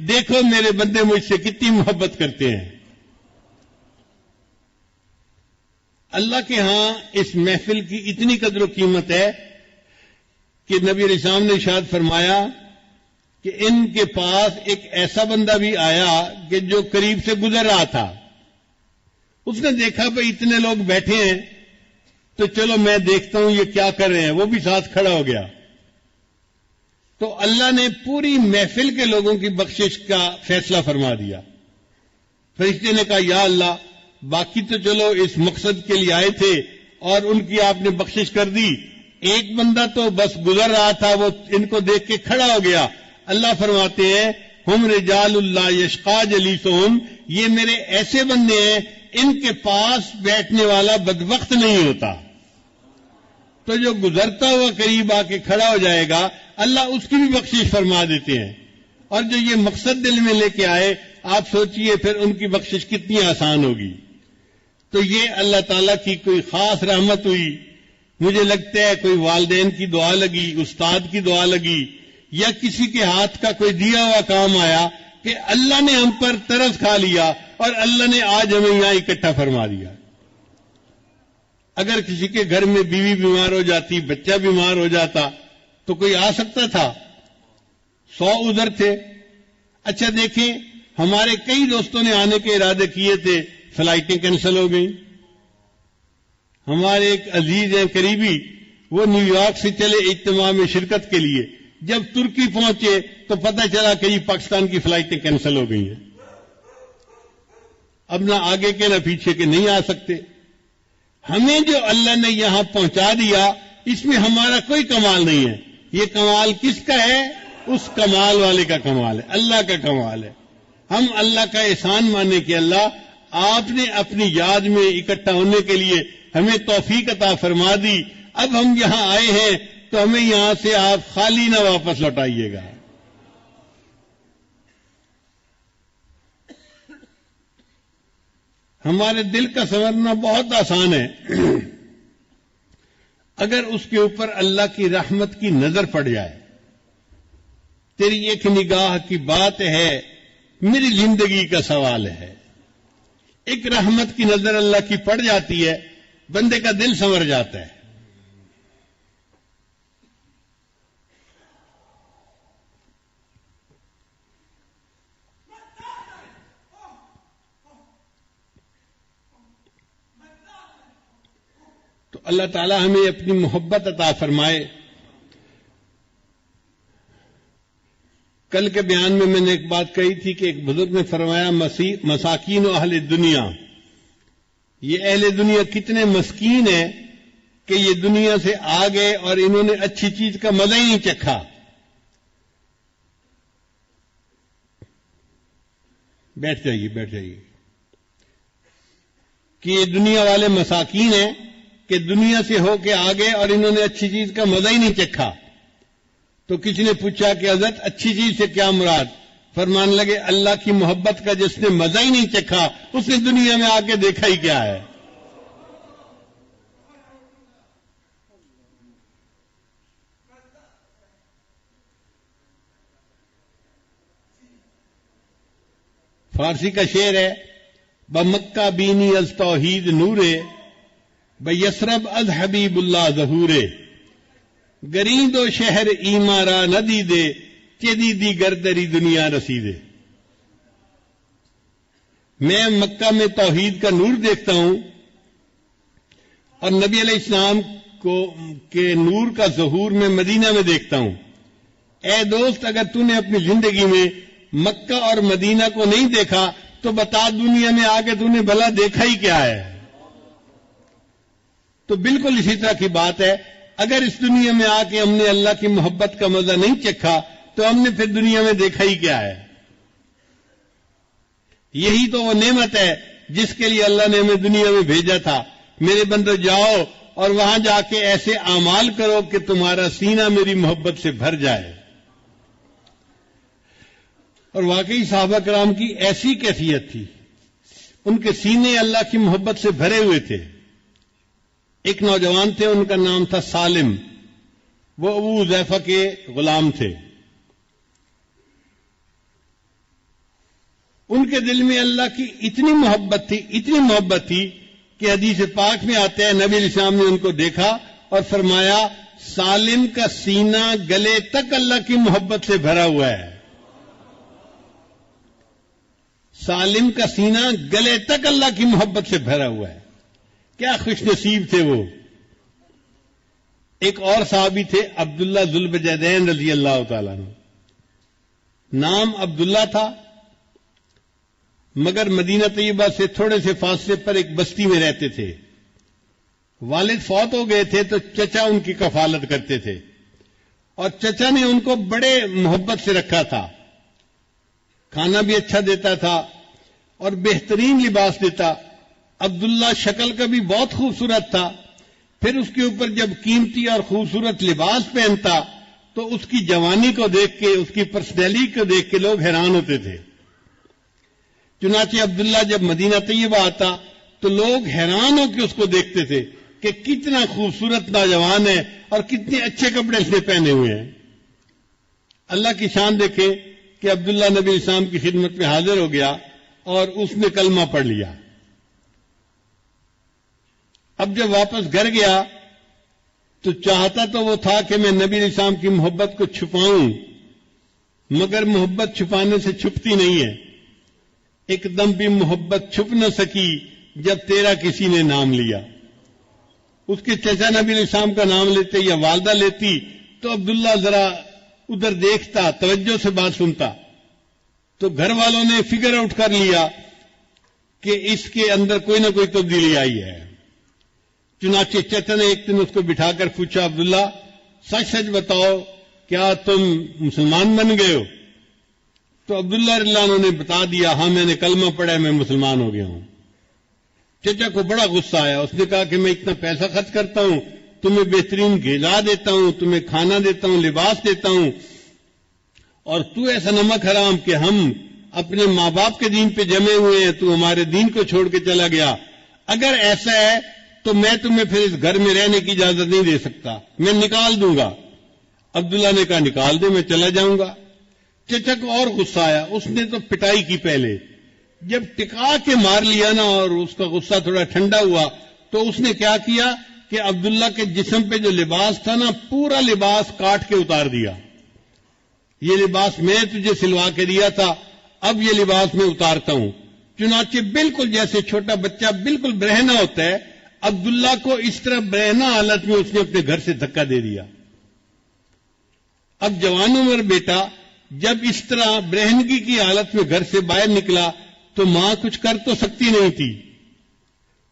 دیکھو میرے بندے مجھ سے کتنی محبت کرتے ہیں. اللہ کے ہاں اس محفل کی اتنی قدر و قیمت ہے کہ نبی علیہ السلام نے ارشاد فرمایا کہ ان کے پاس ایک ایسا بندہ بھی آیا کہ جو قریب سے گزر رہا تھا. اس نے دیکھا بھئی اتنے لوگ بیٹھے ہیں تو چلو میں دیکھتا ہوں یہ کیا کر رہے ہیں. وہ بھی ساتھ کھڑا ہو گیا. تو اللہ نے پوری محفل کے لوگوں کی بخشش کا فیصلہ فرما دیا. فرشتے نے کہا یا اللہ، باقی تو چلو اس مقصد کے لیے آئے تھے اور ان کی آپ نے بخشش کر دی، ایک بندہ تو بس گزر رہا تھا، وہ ان کو دیکھ کے کھڑا ہو گیا. اللہ فرماتے ہیں ہم رجال اللہ یشقا جلیسہم، یہ میرے ایسے بندے ہیں ان کے پاس بیٹھنے والا بدبخت نہیں ہوتا. تو جو گزرتا ہوا قریب آ کے کھڑا ہو جائے گا اللہ اس کی بھی بخشش فرما دیتے ہیں. اور جو یہ مقصد دل میں لے کے آئے، آپ سوچئے پھر ان کی بخشش کتنی آسان ہوگی. تو یہ اللہ تعالیٰ کی کوئی خاص رحمت ہوئی. مجھے لگتا ہے کوئی والدین کی دعا لگی، استاد کی دعا لگی، یا کسی کے ہاتھ کا کوئی دیا ہوا کام آیا کہ اللہ نے ہم پر ترس کھا لیا اور اللہ نے آج ہمیں یہاں اکٹھا فرما دیا. اگر کسی کے گھر میں بیوی بیمار ہو جاتی، بچہ بیمار ہو جاتا تو کوئی آ سکتا تھا؟ 100 عذر تھے. اچھا دیکھیں، ہمارے کئی دوستوں نے آنے کے ارادے کیے تھے، فلائٹیں کینسل ہو گئیں. ہمارے ایک عزیز ہیں قریبی، وہ نیو یارک سے چلے اجتماع میں شرکت کے لیے، جب ترکی پہنچے تو پتہ چلا کہ یہ پاکستان کی فلائٹیں کینسل ہو گئی ہیں. اب نہ آگے کے نہ پیچھے کے نہیں آ سکتے. ہمیں جو اللہ نے یہاں پہنچا دیا اس میں ہمارا کوئی کمال نہیں ہے. یہ کمال کس کا ہے؟ اس کمال والے کا کمال ہے، اللہ کا کمال ہے. ہم اللہ کا احسان مانے کہ اللہ آپ نے اپنی یاد میں اکٹھا ہونے کے لیے ہمیں توفیق عطا فرما دی. اب ہم یہاں آئے ہیں تو ہمیں یہاں سے آپ خالی نہ واپس لوٹائیے گا. ہمارے دل کا سنورنا بہت آسان ہے. اگر اس کے اوپر اللہ کی رحمت کی نظر پڑ جائے، تیری ایک نگاہ کی بات ہے، میری زندگی کا سوال ہے. ایک رحمت کی نظر اللہ کی پڑ جاتی ہے، بندے کا دل سنور جاتا ہے. تو اللہ تعالی ہمیں اپنی محبت عطا فرمائے. کل کے بیان میں نے ایک بات کہی تھی کہ ایک بزرگ نے فرمایا مساکین و اہل دنیا، یہ اہل دنیا کتنے مسکین ہیں کہ یہ دنیا سے آ گئے اور انہوں نے اچھی چیز کا مزہ ہی نہیں چکھا. بیٹھ جائیے. کہ یہ دنیا والے مساکین ہیں کہ دنیا سے ہو کے آگے اور انہوں نے اچھی چیز کا مزہ ہی نہیں چکھا. تو کسی نے پوچھا کہ حضرت اچھی چیز سے کیا مراد؟ فرمان لگے اللہ کی محبت کا جس نے مزہ ہی نہیں چکھا اس نے دنیا میں آ کے دیکھا ہی کیا ہے. فارسی کا شعر ہے بمکہ بینی از توحید نورے بیسرب از حبیب اللہ ظہورے گریند و شہر ایمارا ندی دے چیدی دی گردری دنیا رسیدے. میں مکہ میں توحید کا نور دیکھتا ہوں اور نبی علیہ السلام کے نور کا ظہور میں مدینہ میں دیکھتا ہوں. اے دوست اگر تو نے اپنی زندگی میں مکہ اور مدینہ کو نہیں دیکھا تو بتا دنیا میں آ کے تو نے بھلا دیکھا ہی کیا ہے؟ تو بالکل اسی طرح کی بات ہے. اگر اس دنیا میں آ کے ہم نے اللہ کی محبت کا مزہ نہیں چکھا تو ہم نے پھر دنیا میں دیکھا ہی کیا ہے؟ یہی تو وہ نعمت ہے جس کے لیے اللہ نے ہمیں دنیا میں بھیجا تھا. میرے بندو جاؤ اور وہاں جا کے ایسے اعمال کرو کہ تمہارا سینہ میری محبت سے بھر جائے. اور واقعی صحابہ کرام کی ایسی کیفیت تھی، ان کے سینے اللہ کی محبت سے بھرے ہوئے تھے. ایک نوجوان تھے، ان کا نام تھا سالم، وہ ابو حذیفہ کے غلام تھے. ان کے دل میں اللہ کی اتنی محبت تھی کہ حدیث پاک میں آتا ہے نبی علیہ السلام نے ان کو دیکھا اور فرمایا سالم کا سینہ گلے تک اللہ کی محبت سے بھرا ہوا ہے. سالم کا سینہ گلے تک اللہ کی محبت سے بھرا ہوا ہے. کیا خوش نصیب تھے وہ. ایک اور صحابی تھے عبداللہ ذوالبجدین رضی اللہ تعالیٰ عنہ. نام عبداللہ تھا مگر مدینہ طیبہ سے تھوڑے سے فاصلے پر ایک بستی میں رہتے تھے. والد فوت ہو گئے تھے تو چچا ان کی کفالت کرتے تھے اور چچا نے ان کو بڑے محبت سے رکھا تھا. کھانا بھی اچھا دیتا تھا اور بہترین لباس دیتا. عبداللہ شکل کا بھی بہت خوبصورت تھا. پھر اس کے اوپر جب قیمتی اور خوبصورت لباس پہنتا تو اس کی جوانی کو دیکھ کے، اس کی پرسنالٹی کو دیکھ کے لوگ حیران ہوتے تھے. چنانچہ عبداللہ جب مدینہ طیبہ آتا تو لوگ حیران ہو کے اس کو دیکھتے تھے کہ کتنا خوبصورت نوجوان ہے اور کتنے اچھے کپڑے اس نے پہنے ہوئے ہیں. اللہ کی شان دیکھے کہ عبداللہ نبی اسلام کی خدمت میں حاضر ہو گیا اور اس نے کلمہ پڑھ لیا. اب جب واپس گھر گیا تو چاہتا تو وہ تھا کہ میں نبی علیہ السلام کی محبت کو چھپاؤں، مگر محبت چھپانے سے چھپتی نہیں ہے. ایک دم بھی محبت چھپ نہ سکی جب تیرا کسی نے نام لیا. اس کے چچا نبی علیہ السلام کا نام لیتے یا والدہ لیتی تو عبداللہ ذرا ادھر دیکھتا، توجہ سے بات سنتا. تو گھر والوں نے فگر آؤٹ کر لیا کہ اس کے اندر کوئی نہ کوئی تبدیلی آئی ہے. چنانچہ چچا نے ایک دن اس کو بٹھا کر پوچھا عبداللہ سچ سچ بتاؤ کیا تم مسلمان بن گئے ہو؟ تو عبداللہ رضی اللہ عنہ نے بتا دیا ہاں میں نے کلمہ پڑھا، میں مسلمان ہو گیا ہوں. چچا کو بڑا غصہ آیا. اس نے کہا کہ میں اتنا پیسہ خرچ کرتا ہوں، تمہیں بہترین غذا دیتا ہوں، تمہیں کھانا دیتا ہوں، لباس دیتا ہوں، اور تو ایسا نمک حرام کہ ہم اپنے ماں باپ کے دین پہ جمے ہوئے ہیں، تو ہمارے دین کو چھوڑ کے چلا گیا. اگر ایسا ہے تو میں تمہیں پھر اس گھر میں رہنے کی اجازت نہیں دے سکتا، میں نکال دوں گا. عبداللہ نے کہا نکال دے، میں چلا جاؤں گا. چچا کو اور غصہ آیا. اس نے تو پٹائی کی پہلے. جب ٹکا کے مار لیا نا اور اس کا غصہ تھوڑا ٹھنڈا ہوا تو اس نے کیا کیا کہ عبداللہ کے جسم پہ جو لباس تھا نا پورا لباس کاٹ کے اتار دیا. یہ لباس میں تجھے سلوا کے دیا تھا، اب یہ لباس میں اتارتا ہوں. چنانچہ بالکل جیسے چھوٹا بچہ بالکل برہنہ ہوتا ہے، عبداللہ کو اس طرح برہنہ حالت میں اس نے اپنے گھر سے دھکا دے دیا. اب جوان عمر بیٹا جب اس طرح برہنگی کی حالت میں گھر سے باہر نکلا تو ماں کچھ کر تو سکتی نہیں تھی.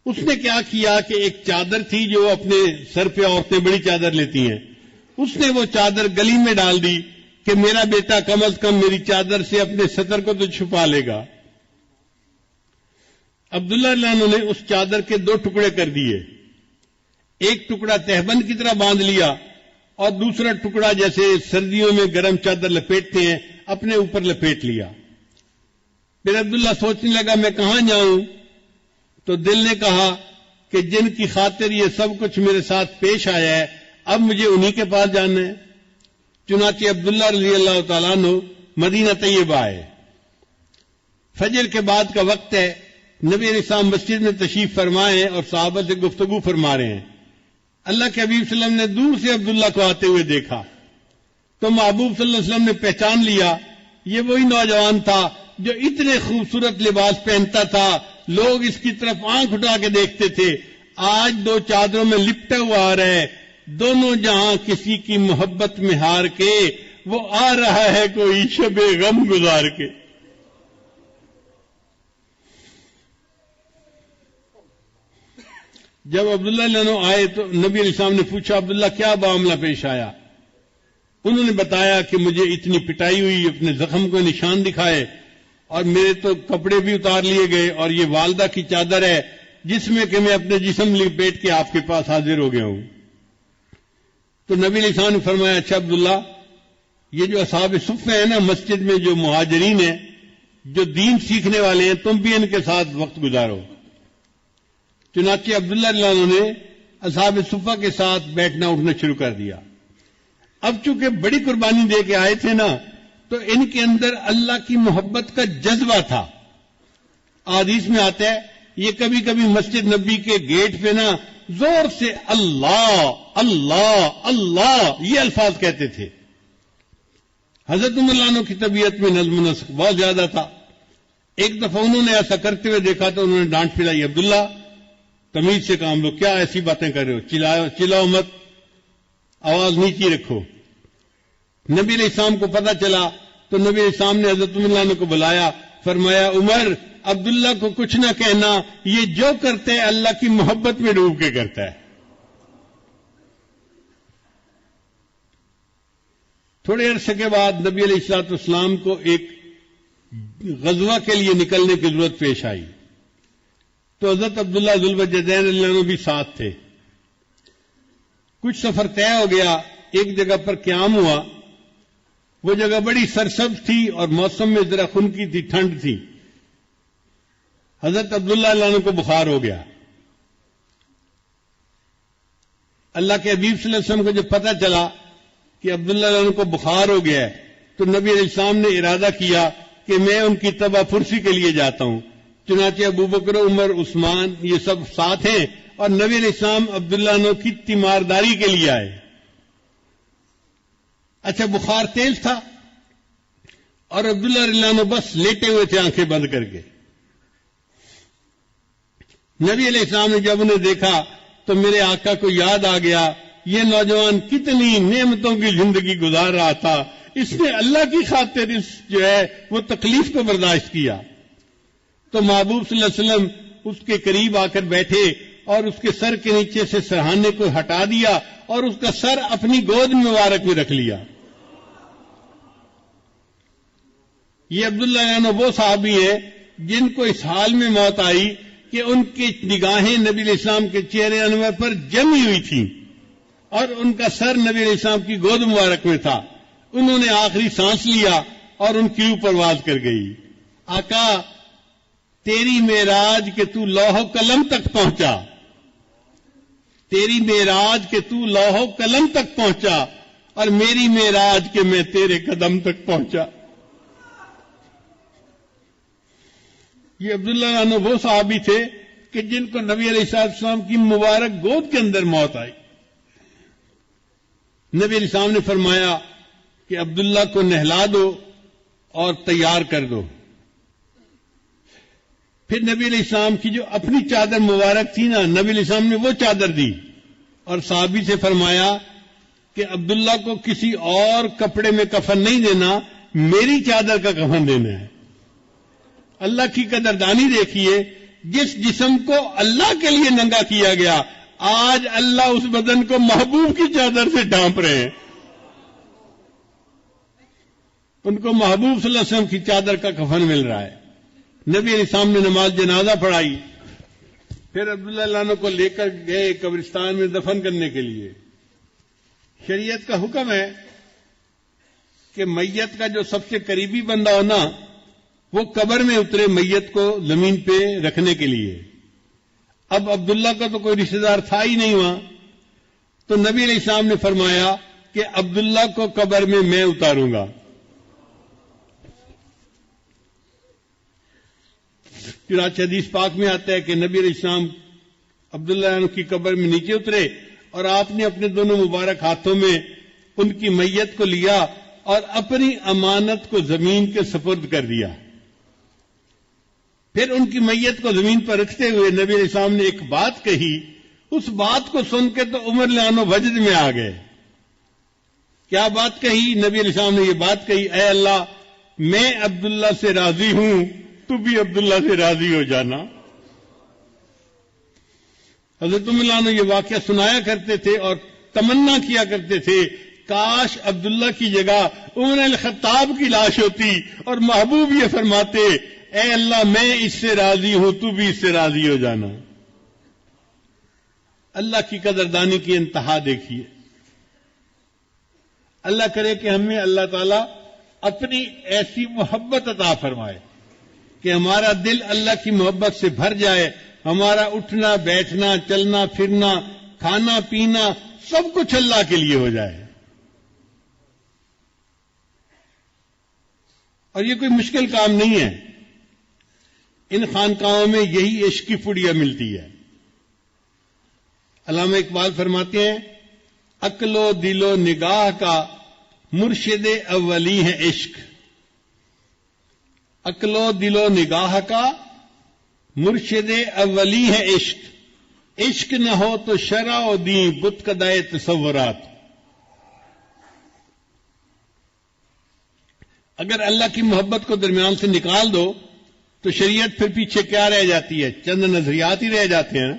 اس نے کیا کیا کہ ایک چادر تھی جو اپنے سر پہ عورتیں بڑی چادر لیتی ہیں، اس نے وہ چادر گلی میں ڈال دی کہ میرا بیٹا کم از کم میری چادر سے اپنے سطر کو تو چھپا لے گا. عبداللہ رضی اللہ عنہ نے اس چادر کے 2 ٹکڑے کر دیے، ایک ٹکڑا تہبند کی طرح باندھ لیا اور دوسرا ٹکڑا جیسے سردیوں میں گرم چادر لپیٹتے ہیں اپنے اوپر لپیٹ لیا۔ پھر عبداللہ سوچنے لگا میں کہاں جاؤں؟ تو دل نے کہا کہ جن کی خاطر یہ سب کچھ میرے ساتھ پیش آیا ہے اب مجھے انہی کے پاس جانا ہے۔ چنانچہ عبداللہ رضی اللہ تعالیٰ عنہ مدینہ طیبہ آئے۔ فجر کے بعد کا وقت ہے، نبی علیہ السلام مسجد میں تشریف فرمائے اور صحابہ سے گفتگو فرما رہے ہیں۔ اللہ کے حبیب صلی اللہ علیہ وسلم نے دور سے عبداللہ کو آتے ہوئے دیکھا تو محبوب صلی اللہ علیہ وسلم نے پہچان لیا یہ وہی نوجوان تھا جو اتنے خوبصورت لباس پہنتا تھا، لوگ اس کی طرف آنکھ اٹھا کے دیکھتے تھے، آج 2 چادروں میں لپٹا ہوا آ رہا ہے، دونوں جہاں کسی کی محبت میں ہار کے وہ آ رہا ہے کوئی شب غم گزار کے۔ جب عبداللہ عنہ آئے تو نبی علیہ السلام نے پوچھا عبداللہ کیا معاملہ پیش آیا؟ انہوں نے بتایا کہ مجھے اتنی پٹائی ہوئی، اپنے زخم کو نشان دکھائے اور میرے تو کپڑے بھی اتار لیے گئے اور یہ والدہ کی چادر ہے جس میں کہ میں اپنے جسم لپیٹ کے آپ کے پاس حاضر ہو گیا ہوں۔ تو نبی علیہ السلام نے فرمایا اچھا عبداللہ یہ جو اصحاب صفہ ہیں نا مسجد میں جو مہاجرین ہیں جو دین سیکھنے والے ہیں تم بھی ان کے ساتھ وقت گزارو۔ چنانچہ عبداللہ رضی اللہ عنہ نے اصحاب صفہ کے ساتھ بیٹھنا اٹھنا شروع کر دیا۔ اب چونکہ بڑی قربانی دے کے آئے تھے نا تو ان کے اندر اللہ کی محبت کا جذبہ تھا۔ حدیث میں آتا ہے یہ کبھی کبھی مسجد نبی کے گیٹ پہ نا زور سے اللہ اللہ اللہ یہ الفاظ کہتے تھے۔ حضرت عمر رضی اللہ عنہ کی طبیعت میں نظم و نسق بہت زیادہ تھا۔ ایک دفعہ انہوں نے ایسا کرتے ہوئے دیکھا تو انہوں نے ڈانٹ پھرائی عبداللہ تمیز سے کام لو، کیا ایسی باتیں کر رہے ہو، چلاؤ مت، آواز نیچی رکھو۔ نبی علیہ السلام کو پتہ چلا تو نبی علیہ السلام نے حضرت عمر رضی اللہ عنہ کو بلایا، فرمایا عمر عبداللہ کو کچھ نہ کہنا، یہ جو کرتے ہے اللہ کی محبت میں ڈوب کے کرتا ہے۔ تھوڑے عرصے کے بعد نبی علیہ الصلوۃ والسلام کو ایک غزوہ کے لیے نکلنے کی ضرورت پیش آئی تو حضرت عبداللہ ذوالوجہین رضی اللہ عنہ بھی ساتھ تھے۔ کچھ سفر طے ہو گیا، ایک جگہ پر قیام ہوا، وہ جگہ بڑی سرسبز تھی اور موسم میں ذرا خنکی تھی، ٹھنڈ تھی۔ حضرت عبداللہ رضی اللہ عنہ کو بخار ہو گیا۔ اللہ کے حبیب صلی اللہ علیہ وسلم کو جب پتہ چلا کہ عبداللہ رضی اللہ عنہ کو بخار ہو گیا ہے تو نبی علیہ السلام نے ارادہ کیا کہ میں ان کی تباہ پرسی کے لیے جاتا ہوں۔ چنانچہ ابو بکر عمر عثمان یہ سب ساتھ ہیں اور نبی علیہ السلام عبداللہ عنہ کی تیمارداری کے لیے آئے۔ اچھا بخار تیز تھا اور عبداللہ رضی اللہ عنہ بس لیٹے ہوئے تھے آنکھیں بند کر کے۔ نبی علیہ السلام نے جب انہیں دیکھا تو میرے آقا کو یاد آ گیا یہ نوجوان کتنی نعمتوں کی زندگی گزار رہا تھا، اس نے اللہ کی خاطر اس جو ہے وہ تکلیف کو برداشت کیا۔ تو محبوب صلی اللہ علیہ وسلم اس کے قریب آ کر بیٹھے اور اس کے سر کے نیچے سے سرہانے کو ہٹا دیا اور اس کا سر اپنی گود مبارک میں رکھ لیا۔ یہ عبداللہ عنہ وہ صحابی ہے جن کو اس حال میں موت آئی کہ ان کی نگاہیں نبی علیہ السلام کے چہرے انور پر جمی ہوئی تھیں اور ان کا سر نبی علیہ السلام کی گود مبارک میں تھا۔ انہوں نے آخری سانس لیا اور ان کی روح پرواز کر گئی۔ آقا تیری معراج کہ تو لوح و قلم تک پہنچا، تیری معراج کہ تو لوح و قلم تک پہنچا اور میری معراج کہ میں تیرے قدم تک پہنچا۔ یہ عبداللہ عنہ وہ صحابی تھے کہ جن کو نبی علیہ السلام کی مبارک گود کے اندر موت آئی۔ نبی علیہ السلام نے فرمایا کہ عبداللہ کو نہلا دو اور تیار کر دو۔ پھر نبی علیہ السلام کی جو اپنی چادر مبارک تھی نا نبی علیہ السلام نے وہ چادر دی اور صحابی سے فرمایا کہ عبداللہ کو کسی اور کپڑے میں کفن نہیں دینا، میری چادر کا کفن دینا ہے۔ اللہ کی قدردانی دیکھیے، جس جسم کو اللہ کے لیے ننگا کیا گیا آج اللہ اس بدن کو محبوب کی چادر سے ڈھانپ رہے ہیں۔ ان کو محبوب صلی اللہ علیہ وسلم کی چادر کا کفن مل رہا ہے۔ نبی علیہ السلام نے نماز جنازہ پڑھائی، پھر عبداللہ اللہ عنہ کو لے کر گئے قبرستان میں دفن کرنے کے لیے۔ شریعت کا حکم ہے کہ میت کا جو سب سے قریبی بندہ ہونا وہ قبر میں اترے میت کو زمین پہ رکھنے کے لیے۔ اب عبداللہ کا تو کوئی رشتہ دار تھا ہی نہیں وہاں، تو نبی علیہ السلام نے فرمایا کہ عبداللہ کو قبر میں اتاروں گا۔ چنانچہ حدیث پاک میں آتا ہے کہ نبی علیہ السلام عبداللہ عنہ کی قبر میں نیچے اترے اور آپ نے اپنے دونوں مبارک ہاتھوں میں ان کی میت کو لیا اور اپنی امانت کو زمین کے سپرد کر دیا۔ پھر ان کی میت کو زمین پر رکھتے ہوئے نبی علیہ السلام نے ایک بات کہی، اس بات کو سن کے تو عمر لانو وجد میں آ گئے۔ کیا بات کہی؟ نبی علیہ السلام نے یہ بات کہی، اے اللہ میں عبداللہ سے راضی ہوں، تو بھی عبداللہ سے راضی ہو جانا۔ حضرت عمر لانو یہ واقعہ سنایا کرتے تھے اور تمنا کیا کرتے تھے کاش عبداللہ کی جگہ عمر الخطاب کی لاش ہوتی اور محبوب یہ فرماتے، اے اللہ میں اس سے راضی ہوں، تو بھی اس سے راضی ہو جانا۔ اللہ کی قدردانی کی انتہا دیکھیے۔ اللہ کرے کہ ہمیں اللہ تعالیٰ اپنی ایسی محبت عطا فرمائے کہ ہمارا دل اللہ کی محبت سے بھر جائے، ہمارا اٹھنا بیٹھنا چلنا پھرنا کھانا پینا سب کچھ اللہ کے لیے ہو جائے۔ اور یہ کوئی مشکل کام نہیں ہے، ان خانقاہوں میں یہی عشق کی پڑیا ملتی ہے۔ علامہ اقبال فرماتے ہیں، عقل و دل و نگاہ کا مرشد اولی ہے عشق، عقل و دل و نگاہ کا مرشد اولی ہے عشق، عشق نہ ہو تو شرع و دین بت کدائے تصورات۔ اگر اللہ کی محبت کو درمیان سے نکال دو تو شریعت پھر پیچھے کیا رہ جاتی ہے؟ چند نظریات ہی رہ جاتے ہیں۔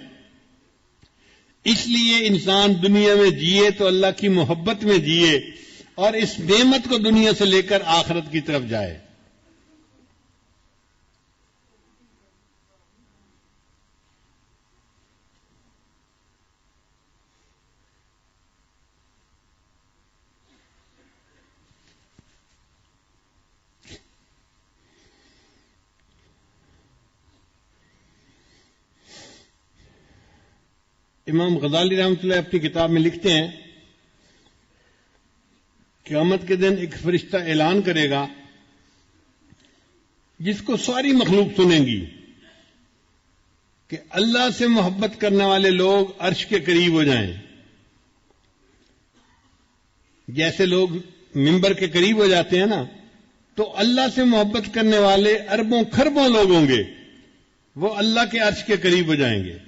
اس لیے انسان دنیا میں جیے تو اللہ کی محبت میں جیے اور اس نعمت کو دنیا سے لے کر آخرت کی طرف جائے۔ امام غزالی رحمۃ اللہ اپنی کتاب میں لکھتے ہیں، قیامت کے دن ایک فرشتہ اعلان کرے گا جس کو ساری مخلوق سنیں گی کہ اللہ سے محبت کرنے والے لوگ عرش کے قریب ہو جائیں۔ جیسے لوگ ممبر کے قریب ہو جاتے ہیں نا، تو اللہ سے محبت کرنے والے اربوں کھربوں لوگ ہوں گے، وہ اللہ کے عرش کے قریب ہو جائیں گے۔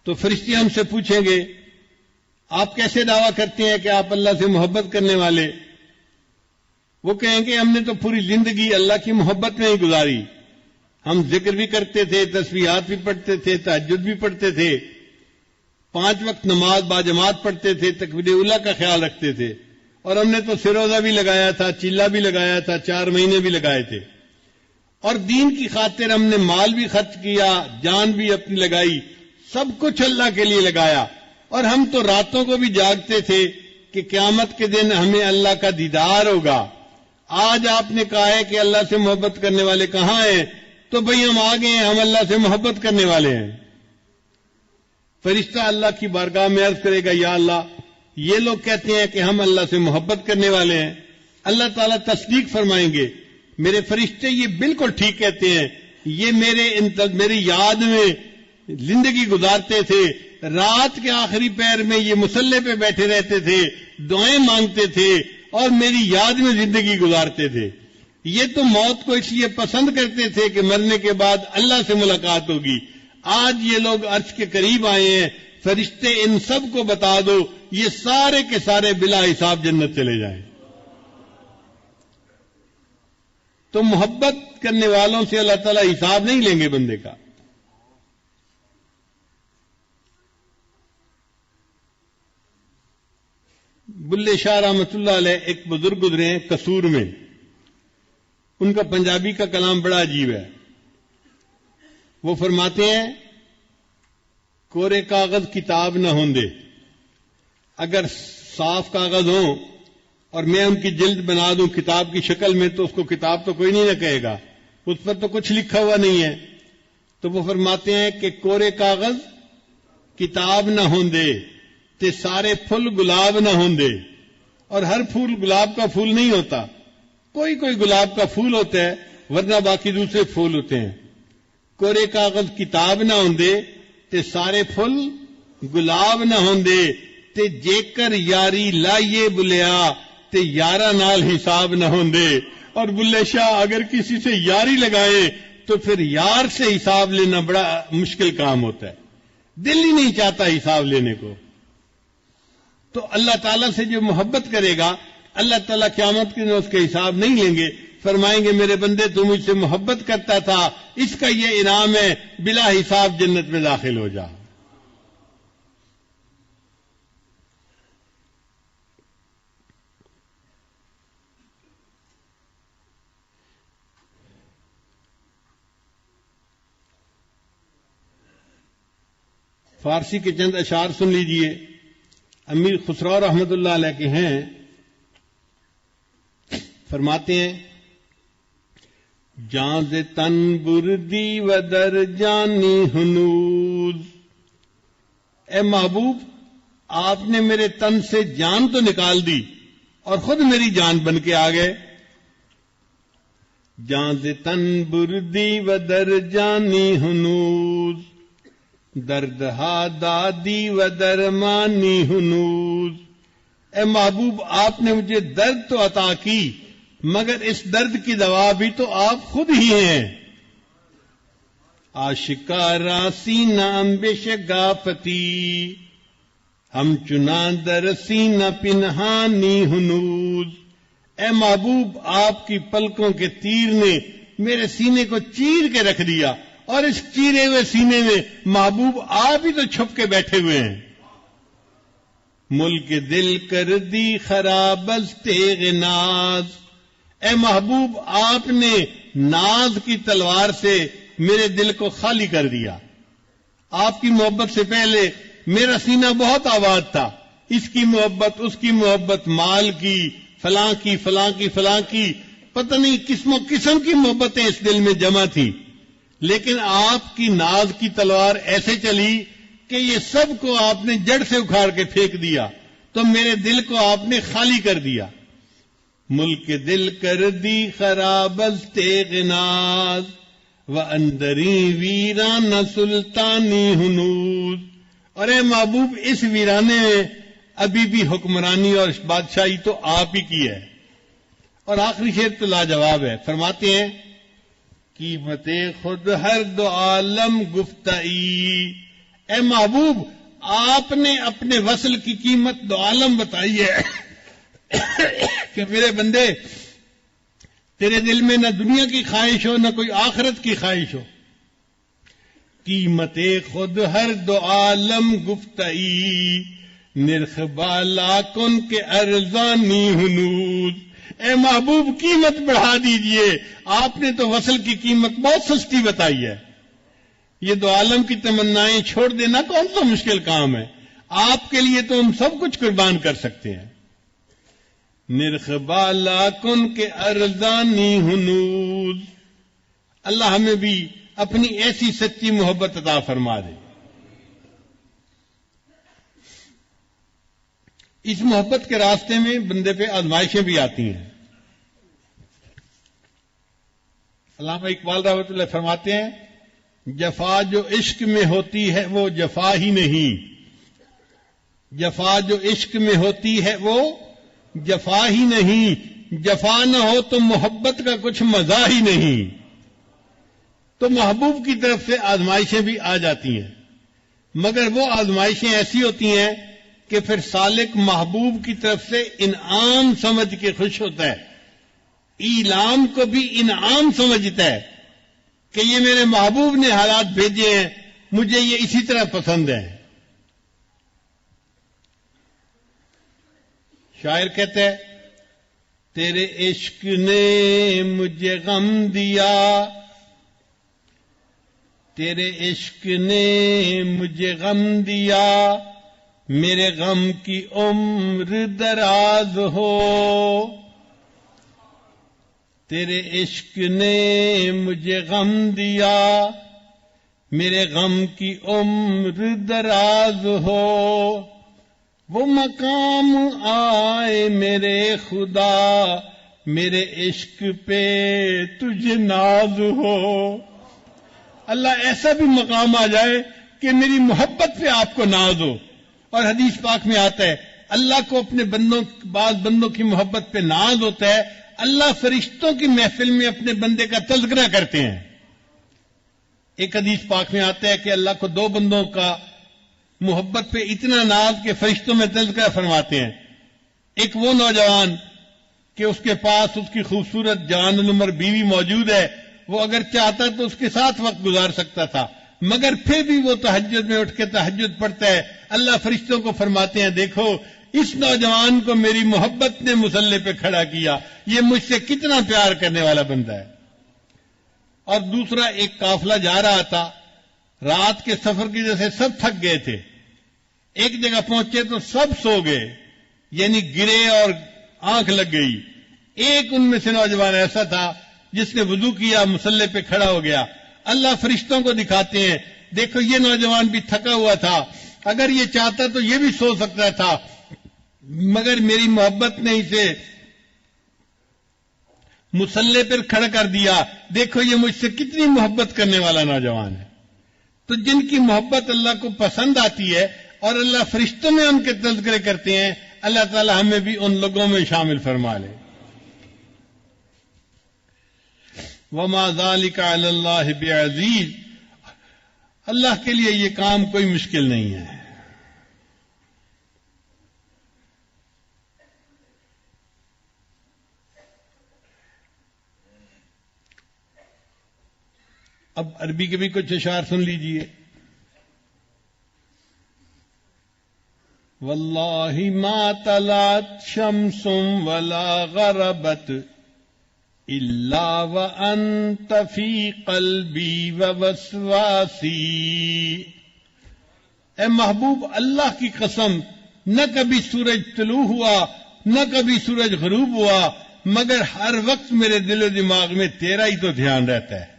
تو فرشتے ہم سے پوچھیں گے، آپ کیسے دعویٰ کرتے ہیں کہ آپ اللہ سے محبت کرنے والے؟ وہ کہیں گے ہم نے تو پوری زندگی اللہ کی محبت میں ہی گزاری، ہم ذکر بھی کرتے تھے، تسبیحات بھی پڑھتے تھے، تہجد بھی پڑھتے تھے، 5 وقت نماز باجماعت پڑھتے تھے، تکبیر اولیٰ کا خیال رکھتے تھے، اور ہم نے تو سروزہ بھی لگایا تھا، چیلا بھی لگایا تھا، 4 مہینے بھی لگائے تھے، اور دین کی خاطر ہم نے مال بھی خرچ کیا، جان بھی اپنی لگائی، سب کچھ اللہ کے لیے لگایا، اور ہم تو راتوں کو بھی جاگتے تھے کہ قیامت کے دن ہمیں اللہ کا دیدار ہوگا۔ آج آپ نے کہا ہے کہ اللہ سے محبت کرنے والے کہاں ہیں؟ تو بھئی ہم آ گئے ہیں، ہم اللہ سے محبت کرنے والے ہیں۔ فرشتہ اللہ کی بارگاہ میں عرض کرے گا، یا اللہ یہ لوگ کہتے ہیں کہ ہم اللہ سے محبت کرنے والے ہیں۔ اللہ تعالیٰ تصدیق فرمائیں گے، میرے فرشتے یہ بالکل ٹھیک کہتے ہیں، یہ میری یاد میں زندگی گزارتے تھے، رات کے آخری پہر میں یہ مصلے پہ بیٹھے رہتے تھے، دعائیں مانگتے تھے اور میری یاد میں زندگی گزارتے تھے۔ یہ تو موت کو اس لیے پسند کرتے تھے کہ مرنے کے بعد اللہ سے ملاقات ہوگی۔ آج یہ لوگ عرش کے قریب آئے ہیں، فرشتے ان سب کو بتا دو، یہ سارے کے سارے بلا حساب جنت چلے جائیں۔ تو محبت کرنے والوں سے اللہ تعالیٰ حساب نہیں لیں گے بندے کا۔ بلے شاہ رحمۃ اللہ علیہ ایک بزرگ گزرے ہیں قصور میں، ان کا پنجابی کا کلام بڑا عجیب ہے. وہ فرماتے ہیں کورے کاغذ کتاب نہ ہوندے. اگر صاف کاغذ ہوں اور میں ان کی جلد بنا دوں کتاب کی شکل میں تو اس کو کتاب تو کوئی نہیں نہ کہے گا, اس پر تو کچھ لکھا ہوا نہیں ہے. تو وہ فرماتے ہیں کہ کورے کاغذ کتاب نہ ہوندے تے سارے پھول گلاب نہ ہوندے. اور ہر پھول گلاب کا پھول نہیں ہوتا, کوئی گلاب کا پھول ہوتا ہے ورنہ باقی دوسرے پھول ہوتے ہیں. کورے کاغذ کتاب نہ ہوندے تے سارے پھول گلاب نہ ہوندے تے جیکر یاری لائیے بلیا تے یارہ نال حساب نہ ہوندے. اور بلے شاہ اگر کسی سے یاری لگائے تو پھر یار سے حساب لینا بڑا مشکل کام ہوتا ہے, دل ہی نہیں چاہتا حساب لینے کو. تو اللہ تعالیٰ سے جو محبت کرے گا اللہ تعالیٰ قیامت کے دن اس کے حساب نہیں لیں گے, فرمائیں گے میرے بندے تو مجھ سے محبت کرتا تھا, اس کا یہ انعام ہے, بلا حساب جنت میں داخل ہو جا. فارسی کے چند اشعار سن لیجئے. امیر خسرو رحمت اللہ علیہ کے ہیں, فرماتے ہیں جان ز تن بردی و در جانی ہنوز. اے محبوب آپ نے میرے تن سے جان تو نکال دی اور خود میری جان بن کے آ گئے. جان ز تن بردی و در جانی ہنوز دردہا دادی و درمانی ہنوز. اے محبوب آپ نے مجھے درد تو عطا کی مگر اس درد کی دوا بھی تو آپ خود ہی ہیں. آشکارا سینہ امبش گافتی ہم چنا در سینہ پنہانی ہنوز. اے محبوب آپ کی پلکوں کے تیر نے میرے سینے کو چیر کے رکھ دیا اور اس چیرے ہوئے سینے میں محبوب آپ ہی تو چھپ کے بیٹھے ہوئے ہیں. ملک دل کر دی خراب از تیغ ناز. اے محبوب آپ نے ناز کی تلوار سے میرے دل کو خالی کر دیا. آپ کی محبت سے پہلے میرا سینہ بہت آباد تھا, اس کی محبت اس کی محبت, مال کی فلاں کی فلاں کی فلاں کی, پتہ نہیں قسم و قسم کی محبتیں اس دل میں جمع تھیں. لیکن آپ کی ناز کی تلوار ایسے چلی کہ یہ سب کو آپ نے جڑ سے اکھاڑ کے پھینک دیا تو میرے دل کو آپ نے خالی کر دیا. ملک دل کر دی خراب از تیغ ناز و اندری ویران سلطانی ہنوز. اور اے محبوب اس ویرانے میں ابھی بھی حکمرانی اور بادشاہی تو آپ ہی کی ہے. اور آخری شعر تو لاجواب ہے, فرماتے ہیں قیمت خود ہر دو عالم گفتئی. اے محبوب آپ نے اپنے وصل کی قیمت دو عالم بتائی ہے کہ میرے بندے تیرے دل میں نہ دنیا کی خواہش ہو نہ کوئی آخرت کی خواہش ہو. قیمت خود ہر دو عالم گفتئی نرخ بالا کن کے ارزانی ہنوز. اے محبوب قیمت بڑھا دیجئے, آپ نے تو وصل کی قیمت بہت سستی بتائی ہے. یہ دو عالم کی تمنائیں چھوڑ دینا کون سا مشکل کام ہے, آپ کے لیے تو ہم سب کچھ قربان کر سکتے ہیں. نرخ بالا کن کے ارزانی ہنوز. اللہ ہمیں بھی اپنی ایسی سچی محبت عطا فرما دے. اس محبت کے راستے میں بندے پہ آزمائشیں بھی آتی ہیں. علامہ اقبال رحمۃ اللہ فرماتے ہیں جفا جو عشق میں ہوتی ہے وہ جفا ہی نہیں. جفا جو عشق میں ہوتی ہے وہ جفا ہی نہیں. جفا نہ ہو تو محبت کا کچھ مزہ ہی نہیں. تو محبوب کی طرف سے آزمائشیں بھی آ جاتی ہیں مگر وہ آزمائشیں ایسی ہوتی ہیں کہ پھر سالک محبوب کی طرف سے انعام سمجھ کے خوش ہوتا ہے, ایلام کو بھی انعام سمجھتا ہے کہ یہ میرے محبوب نے حالات بھیجے ہیں, مجھے یہ اسی طرح پسند ہے. شاعر کہتا ہے تیرے عشق نے مجھے غم دیا، تیرے عشق نے مجھے غم دیا، میرے غم کی عمر دراز ہو، تیرے عشق نے مجھے غم دیا، میرے غم کی عمر دراز ہو، وہ مقام آئے میرے خدا، میرے عشق پہ تجھے ناز ہو۔ اللہ ایسا بھی مقام آ جائے کہ میری محبت پہ آپ کو ناز ہو۔ اور حدیث پاک میں آتا ہے اللہ کو اپنے بعض بندوں کی محبت پہ ناز ہوتا ہے، اللہ فرشتوں کی محفل میں اپنے بندے کا تذکرہ کرتے ہیں۔ ایک حدیث پاک میں آتا ہے کہ اللہ کو دو بندوں کا محبت پہ اتنا ناز کہ فرشتوں میں تذکرہ فرماتے ہیں۔ ایک وہ نوجوان کہ اس کے پاس اس کی خوبصورت جوان العمر بیوی موجود ہے، وہ اگر چاہتا تو اس کے ساتھ وقت گزار سکتا تھا، مگر پھر بھی وہ تہجد میں اٹھ کے تہجد پڑھتا ہے۔ اللہ فرشتوں کو فرماتے ہیں دیکھو اس نوجوان کو میری محبت نے مصلی پہ کھڑا کیا، یہ مجھ سے کتنا پیار کرنے والا بندہ ہے۔ اور دوسرا ایک قافلہ جا رہا تھا، رات کے سفر کی وجہ سے سب تھک گئے تھے، ایک جگہ پہنچے تو سب سو گئے، یعنی گرے اور آنکھ لگ گئی۔ ایک ان میں سے نوجوان ایسا تھا جس نے وضو کیا، مصلی پہ کھڑا ہو گیا۔ اللہ فرشتوں کو دکھاتے ہیں دیکھو یہ نوجوان بھی تھکا ہوا تھا، اگر یہ چاہتا تو یہ بھی سو سکتا تھا، مگر میری محبت نے اسے مصلی پر کھڑا کر دیا۔ دیکھو یہ مجھ سے کتنی محبت کرنے والا نوجوان ہے۔ تو جن کی محبت اللہ کو پسند آتی ہے اور اللہ فرشتوں میں ان کے تذکرے کرتے ہیں، اللہ تعالی ہمیں بھی ان لوگوں میں شامل فرما لے۔ وما ذلك علی اللہ بعزیز، اللہ کے لیے یہ کام کوئی مشکل نہیں ہے۔ اب عربی کے بھی کچھ اشعار سن لیجئے۔ واللہ ما طلعت شمس ولا غربت الا وانت فی قلبی ووسواسی، اے محبوب اللہ کی قسم نہ کبھی سورج طلوع ہوا نہ کبھی سورج غروب ہوا، مگر ہر وقت میرے دل و دماغ میں تیرا ہی تو دھیان رہتا ہے۔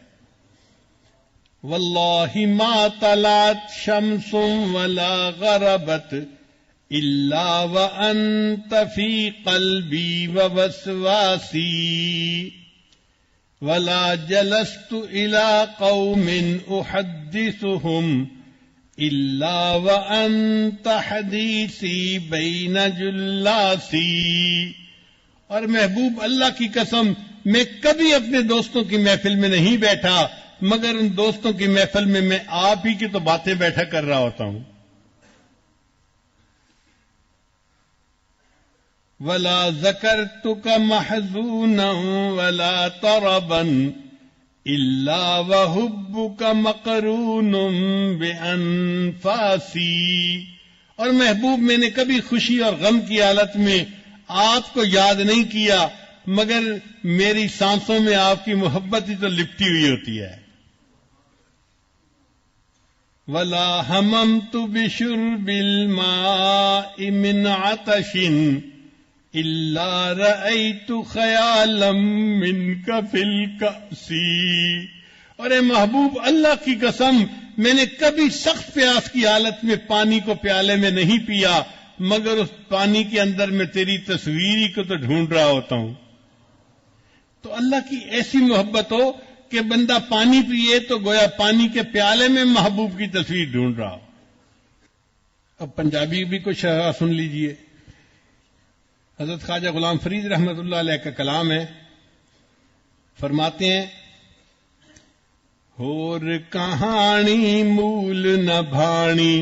واللہ ما طلعت شمس ولا غربت الا وانت فی قلبی ووسواسی، ولا جلست الى قوم احدثهم الا وانت حدیثی بین جلاسی، اور محبوب اللہ کی قسم میں کبھی اپنے دوستوں کی محفل میں نہیں بیٹھا، مگر ان دوستوں کی محفل میں میں آپ ہی کی تو باتیں بیٹھا کر رہا ہوتا ہوں۔ ولا ذکرتک محزونا ولا طربا الا وحبک مقرون بانفاسی، اور محبوب میں نے کبھی خوشی اور غم کی حالت میں آپ کو یاد نہیں کیا، مگر میری سانسوں میں آپ کی محبت ہی تو لپٹی ہوئی ہوتی ہے۔ ولا ہممت بشرب الماء من عطش الا رأيت خیالا منك في الكأس، اور اے محبوب اللہ کی قسم میں نے کبھی سخت پیاس کی حالت میں پانی کو پیالے میں نہیں پیا، مگر اس پانی کے اندر میں تیری تصویر کو تو ڈھونڈ رہا ہوتا ہوں۔ تو اللہ کی ایسی محبت ہو کہ بندہ پانی پیے تو گویا پانی کے پیالے میں محبوب کی تصویر ڈھونڈ رہا ہو۔ اب پنجابی بھی کچھ سن لیجئے۔ حضرت خواجہ غلام فرید رحمۃ اللہ علیہ کا کلام ہے، فرماتے ہیں ہور کہانی مول نہ بھانی،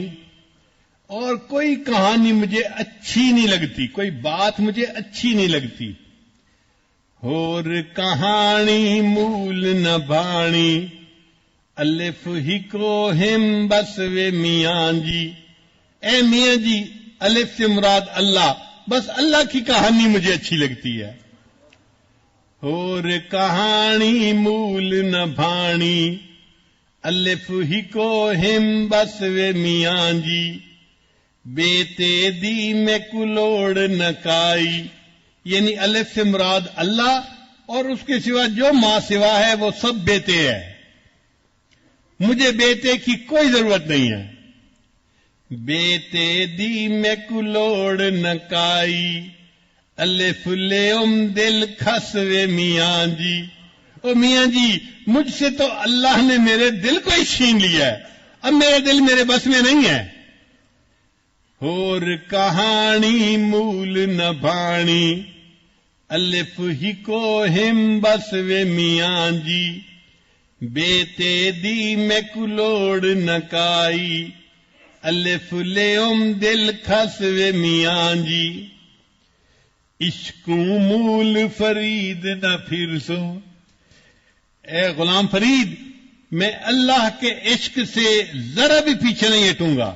اور کوئی کہانی مجھے اچھی نہیں لگتی، کوئی بات مجھے اچھی نہیں لگتی۔ ہور کہانی مول نہ بھانی، الف ہی کو ہم بس وے میاں جی، اے میاں جی الف سے مراد اللہ، بس اللہ کی کہانی مجھے اچھی لگتی ہے۔ اور کہانی مول نہ بھاڑی الف ہی کو ہم بس وے میاں جی بیتے دی میں کلوڑ نہ کائی یعنی الف سے مراد اللہ اور اس کے سوا جو ماں سوا ہے وہ سب بیٹے ہے. مجھے بیٹے کی کوئی ضرورت نہیں ہے. بیٹے دی میں کلوڑ نہ کائی الف لے دل کھسوے میاں جی. او میاں جی مجھ سے تو اللہ نے میرے دل کو ہی چھین لیا ہے. اب میرا دل میرے بس میں نہیں ہے. اور کہانی مول نہ بھاڑی الف ہی کو ہم بس وے میاں جی بیتے دی میں کلوڑ نہ کائی الف لے دل کھس وے میاں جی. عشق مول فرید نہ پھر سو. اے غلام فرید میں اللہ کے عشق سے ذرا بھی پیچھے نہیں ہٹوں گا.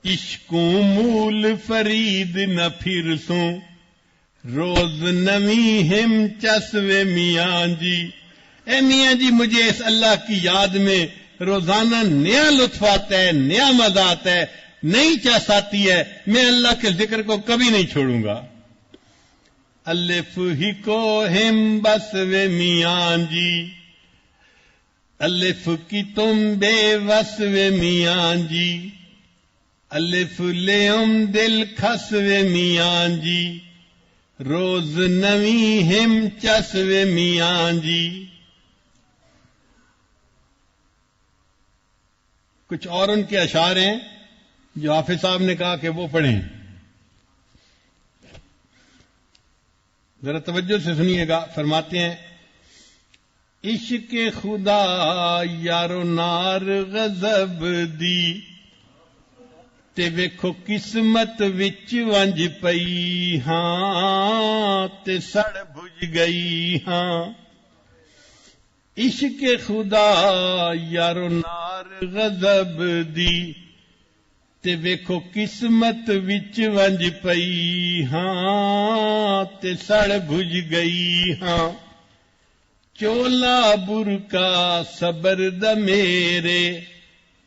عشق مول فرید نہ پھر سوں روز نمی ہم چسوے میاں جی. اے میاں جی مجھے اس اللہ کی یاد میں روزانہ نیا لطف آتا ہے, نیا مزہ آتا ہے, نئی چس آتی ہے. میں اللہ کے ذکر کو کبھی نہیں چھوڑوں گا. الف ہی کو ہم بس وے میاں جی الف کی تم بے وس وے میاں جی الف لے دل کھس وے میاں جی روز نوی ہم چسوے میاں جی. کچھ اور ان کے اشعار ہیں جو حافظ صاحب نے کہا کہ وہ پڑھیں. ذرا توجہ سے سنیے گا. فرماتے ہیں عشق خدا یارو نار غضب دی تے ویکھو قسمت وچ ونج پئی ہاں تے سڑ بھج گئی ہاں. عشق خدا یارو نار غضب دی تے ویکھو قسمت وچ ونج پئی ہاں تے سڑ بھج گئی ہاں. چولا برکا صبر دا میرے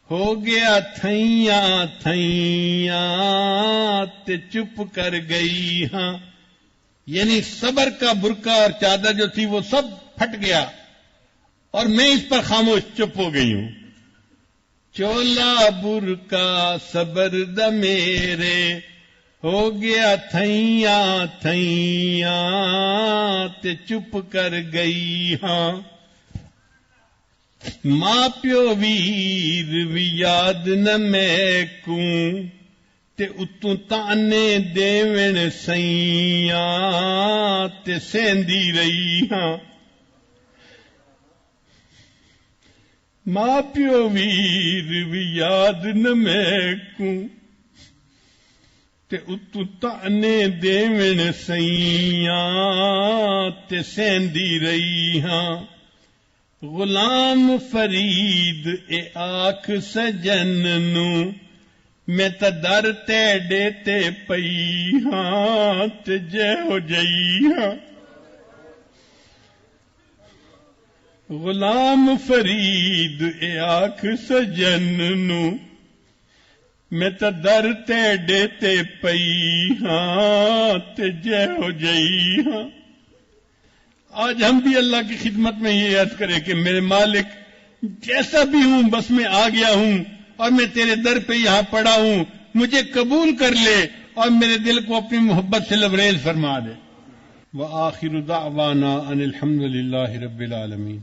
ہو گیا تھیاں تھیاں تے چپ کر گئی ہاں. یعنی صبر کا برقع اور چادر جو تھی وہ سب پھٹ گیا اور میں اس پر خاموش چپ ہو گئی ہوں. چولا برکا صبر دا میرے ہو گیا تھیاں تھیاں تے چپ کر گئی ہاں. ماں پیو ویر بھی یاد نہ میں کوں تے اتوں تانے دیون سیاں تے سیندی رہی ہاں. ماں پیو ویر بھی یاد نہ میں کوں تے اتوں تانے دیون سیاں تے سیندی رہی ہاں. غلام فرید اے آکھ سجن نو میں تا در تیڑے تے پئی ہاں تے جے ہو جئی ہاں. غلام فرید اے آکھ سجن نو میں تا در تیڑے تے پئی ہاں تے جے ہو جئی ہاں. آج ہم بھی اللہ کی خدمت میں یہ یاد کریں کہ میرے مالک جیسا بھی ہوں بس میں آ گیا ہوں اور میں تیرے در پہ یہاں پڑا ہوں. مجھے قبول کر لے اور میرے دل کو اپنی محبت سے لبریز فرما دے. وآخر دعوانا ان الحمد للہ رب العالمین.